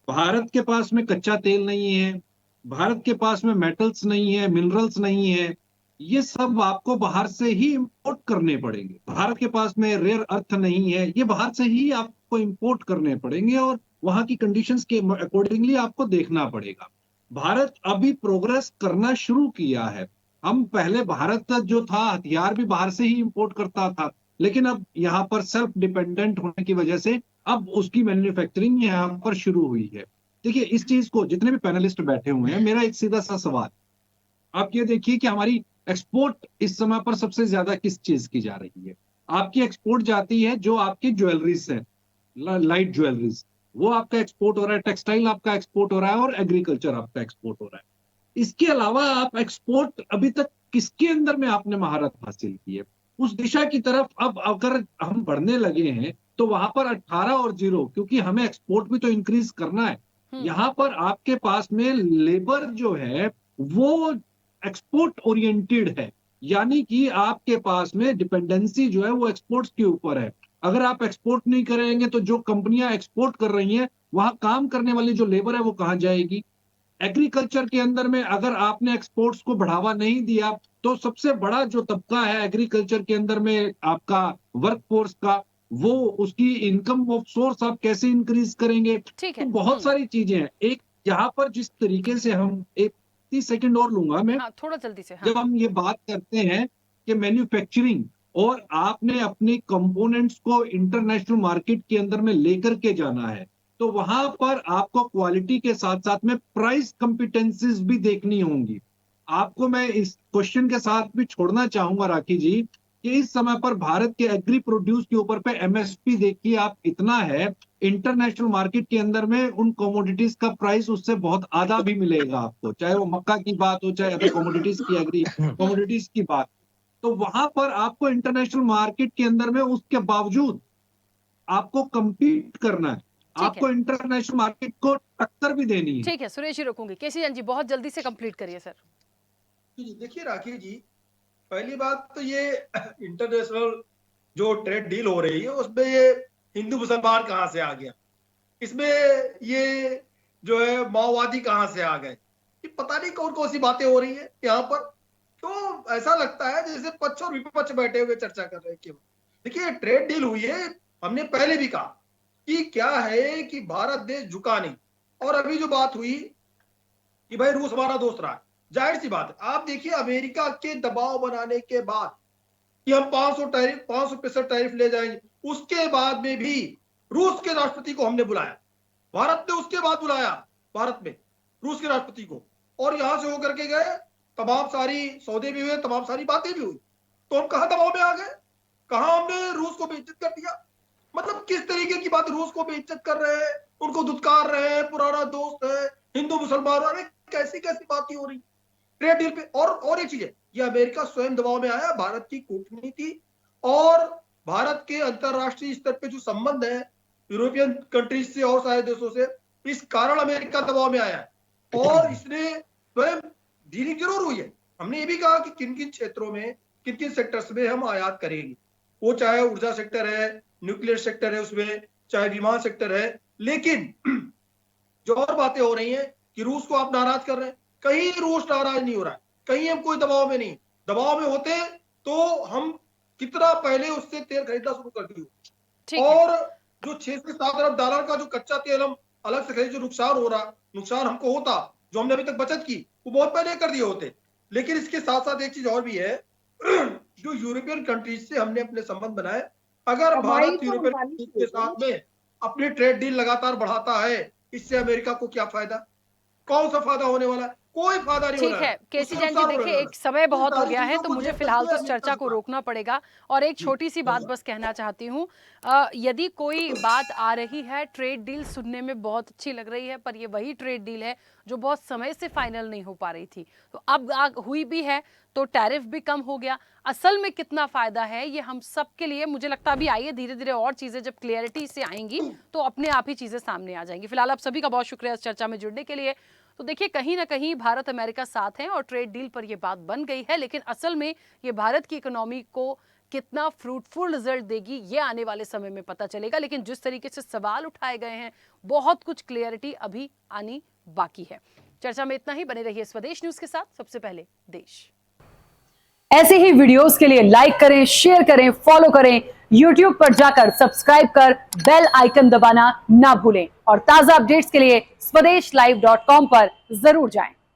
भारत के पास में कच्चा तेल नहीं है, भारत के पास में मेटल्स नहीं है, मिनरल्स नहीं है, ये सब आपको बाहर से ही इंपोर्ट करने पड़ेंगे। भारत के पास में रेयर अर्थ नहीं है, ये बाहर से ही आपको इंपोर्ट करने पड़ेंगे और वहां की कंडीशंस के अकॉर्डिंगली आपको देखना पड़ेगा। भारत अभी प्रोग्रेस करना शुरू किया है। हम पहले भारत जो था हथियार भी बाहर से ही इंपोर्ट करता था, लेकिन अब यहाँ पर सेल्फ डिपेंडेंट होने की वजह से अब उसकी मैन्युफैक्चरिंग यहाँ पर शुरू हुई है। देखिए, इस चीज को जितने भी पैनलिस्ट बैठे हुए हैं, मेरा एक सीधा सा सवाल, आप ये देखिए कि हमारी एक्सपोर्ट इस समय पर सबसे ज्यादा किस चीज की जा रही है? आपकी एक्सपोर्ट जाती है जो आपकी ज्वेलरीज है, लाइट ज्वेलरीज, वो आपका एक्सपोर्ट हो रहा है, टेक्सटाइल आपका एक्सपोर्ट हो रहा है और एग्रीकल्चर आपका एक्सपोर्ट हो रहा है। इसके अलावा आप एक्सपोर्ट अभी तक किसके अंदर में आपने महारत हासिल की है? उस दिशा की तरफ अब अगर हम बढ़ने लगे हैं तो वहां पर 18 और 0, क्योंकि हमें एक्सपोर्ट भी तो इंक्रीज करना है। यहाँ पर आपके पास में लेबर जो है वो एक्सपोर्ट ओरिएंटेड है, यानी कि आपके पास में डिपेंडेंसी जो है वो एक्सपोर्ट्स के ऊपर है। अगर आप एक्सपोर्ट नहीं करेंगे तो जो कंपनियां एक्सपोर्ट कर रही हैं वहां काम करने वाली जो लेबर है वो कहां जाएगी? एग्रीकल्चर के अंदर में अगर आपने एक्सपोर्ट्स को बढ़ावा नहीं दिया तो सबसे बड़ा जो तबका है एग्रीकल्चर के अंदर में आपका वर्कफोर्स का, वो उसकी इनकम ऑफ सोर्स आप कैसे इंक्रीज करेंगे? ठीक है, तो बहुत सारी चीजें हैं। एक यहाँ पर जिस तरीके से हम 30 सेकंड और लूंगा मैं, हाँ, थोड़ा जल्दी से। हाँ। जब हम ये बात करते हैं कि मैन्युफैक्चरिंग और आपने अपने कंपोनेंट्स को इंटरनेशनल मार्केट के अंदर में लेकर के जाना है, तो वहां पर आपको क्वालिटी के साथ साथ में प्राइस कॉम्पिटेंसीज भी देखनी होंगी। आपको मैं इस क्वेश्चन के साथ भी छोड़ना चाहूंगा राखी जी कि इस समय पर भारत के एग्री प्रोड्यूस के ऊपर पे एमएसपी देखिए आप इतना है, इंटरनेशनल मार्केट के अंदर में उन कमोडिटीज का प्राइस उससे बहुत आधा भी मिलेगा आपको, चाहे वो मक्का की बात हो, चाहे अदर कमोडिटीज की, एग्री कमोडिटीज की बात। तो वहां पर आपको इंटरनेशनल मार्केट के अंदर में उसके बावजूद आपको compete करना है, आपको इंटरनेशनल मार्केट को टक्कर भी देनी है। ठीक है सुरेश जी, रोकूंगी। केसी जी बहुत जल्दी से कंप्लीट करिए सर। देखिए राखी जी, पहली बात तो ये इंटरनेशनल जो ट्रेड डील हो रही है उसमें ये हिंदू मुसलमान कहाँ से आ गया, इसमें ये जो है माओवादी कहाँ से आ गए, ये पता नहीं कौन कौन सी बातें हो रही है यहाँ पर। तो ऐसा लगता है जैसे पक्ष और विपक्ष बैठे हुए चर्चा कर रहे हैं केवल। देखिए ट्रेड डील हुई है, हमने पहले भी कहा कि क्या है कि भारत देश झुका नहीं, और अभी जो बात हुई कि भाई रूस हमारा दोस्त रहा है, जाहिर सी बात है। आप देखिए अमेरिका के दबाव बनाने के बाद कि हम 500% टैरिफ ले जाएंगे, उसके बाद में भी रूस के राष्ट्रपति को हमने बुलाया, भारत ने उसके बाद बुलाया भारत में रूस के राष्ट्रपति को, और यहां से होकर के गए, तमाम सारी सौदे भी हुए, तमाम सारी बातें भी हुई। तो हम कहां दबाव में आ गए, कहां हमने रूस को बेइज्जत कर दिया। मतलब किस तरीके की बात, रूस को बेइज्जत कर रहे हैं, उनको दुत्कार रहे हैं, पुराना दोस्त है, हिंदू मुसलमान, अरे कैसी कैसी बातें हो रही ट्रेड डील पे। और एक चीज है, ये अमेरिका स्वयं दबाव में आया, भारत की कूटनीति और भारत के अंतरराष्ट्रीय स्तर पे जो संबंध है यूरोपियन कंट्रीज से और सारे देशों से, इस कारण अमेरिका दबाव में आया है और इसने स्वयं डीलिंग जरूर हुई है। हमने ये भी कहा कि किन किन क्षेत्रों में, किन किन सेक्टर्स में हम आयात करेंगे, वो चाहे ऊर्जा सेक्टर है, न्यूक्लियर सेक्टर है, उसमें चाहे विमान सेक्टर है। लेकिन जो और बातें हो रही हैं कि रूस को आप नाराज कर रहे हैं, कहीं रूस नाराज नहीं हो रहा है, कहीं हम कोई दबाव में नहीं। दबाव में होते तो हम कितना पहले उससे तेल खरीदना शुरू कर दिए, और जो 6 से 7 अरब डॉलर का जो कच्चा तेल हम अलग से खरीद, जो नुकसान हमको होता, जो हमने अभी तक बचत की, वो बहुत पहले कर दिए होते। लेकिन इसके साथ साथ एक चीज और भी है, जो यूरोपियन कंट्रीज से हमने अपने संबंध बनाए, अगर भारत यूरोपियन कंट्रीज के साथ में अपनी ट्रेड डील लगातार बढ़ाता है, इससे अमेरिका को क्या फायदा, कौन सा फायदा होने वाला है? कोई फायदा नहीं हो ठीक रहा है केसी उसका जैन जी, नुकसान हो देखिए रहा है। एक समय बहुत हो सारी गया है चीजों तो को मुझे देखते फिलहाल हुए तो इस चर्चा को रोकना पड़ेगा और एक छोटी सी बात बस कहना चाहती हूँ। यदि कोई बात आ रही है, ट्रेड डील सुनने में बहुत अच्छी लग रही है, पर ये वही ट्रेड डील है जो बहुत समय से फाइनल नहीं हो पा रही थी, तो अब हुई भी है तो टैरिफ भी कम हो गया। असल में कितना फायदा है ये हम सब के लिए, मुझे लगता है अभी आइए धीरे धीरे और चीजें जब क्लियरिटी से आएंगी तो अपने आप ही चीजें सामने आ जाएंगी। फिलहाल आप सभी का बहुत शुक्रिया इस चर्चा में जुड़ने के लिए। तो देखिए कहीं ना कहीं भारत अमेरिका साथ हैं और ट्रेड डील पर ये बात बन गई है, लेकिन असल में ये भारत की इकोनॉमी को कितना फ्रूटफुल रिजल्ट देगी ये आने वाले समय में पता चलेगा। लेकिन जिस तरीके से सवाल उठाए गए हैं बहुत कुछ क्लियरिटी अभी आनी बाकी है। चर्चा में इतना ही, बने रहिए स्वदेश न्यूज के साथ, सबसे पहले देश। ऐसे ही वीडियोस के लिए लाइक करें, शेयर करें, फॉलो करें, YouTube पर जाकर सब्सक्राइब कर बेल आइकन दबाना ना भूलें और ताजा अपडेट्स के लिए स्वदेशलाइव.com पर जरूर जाएं।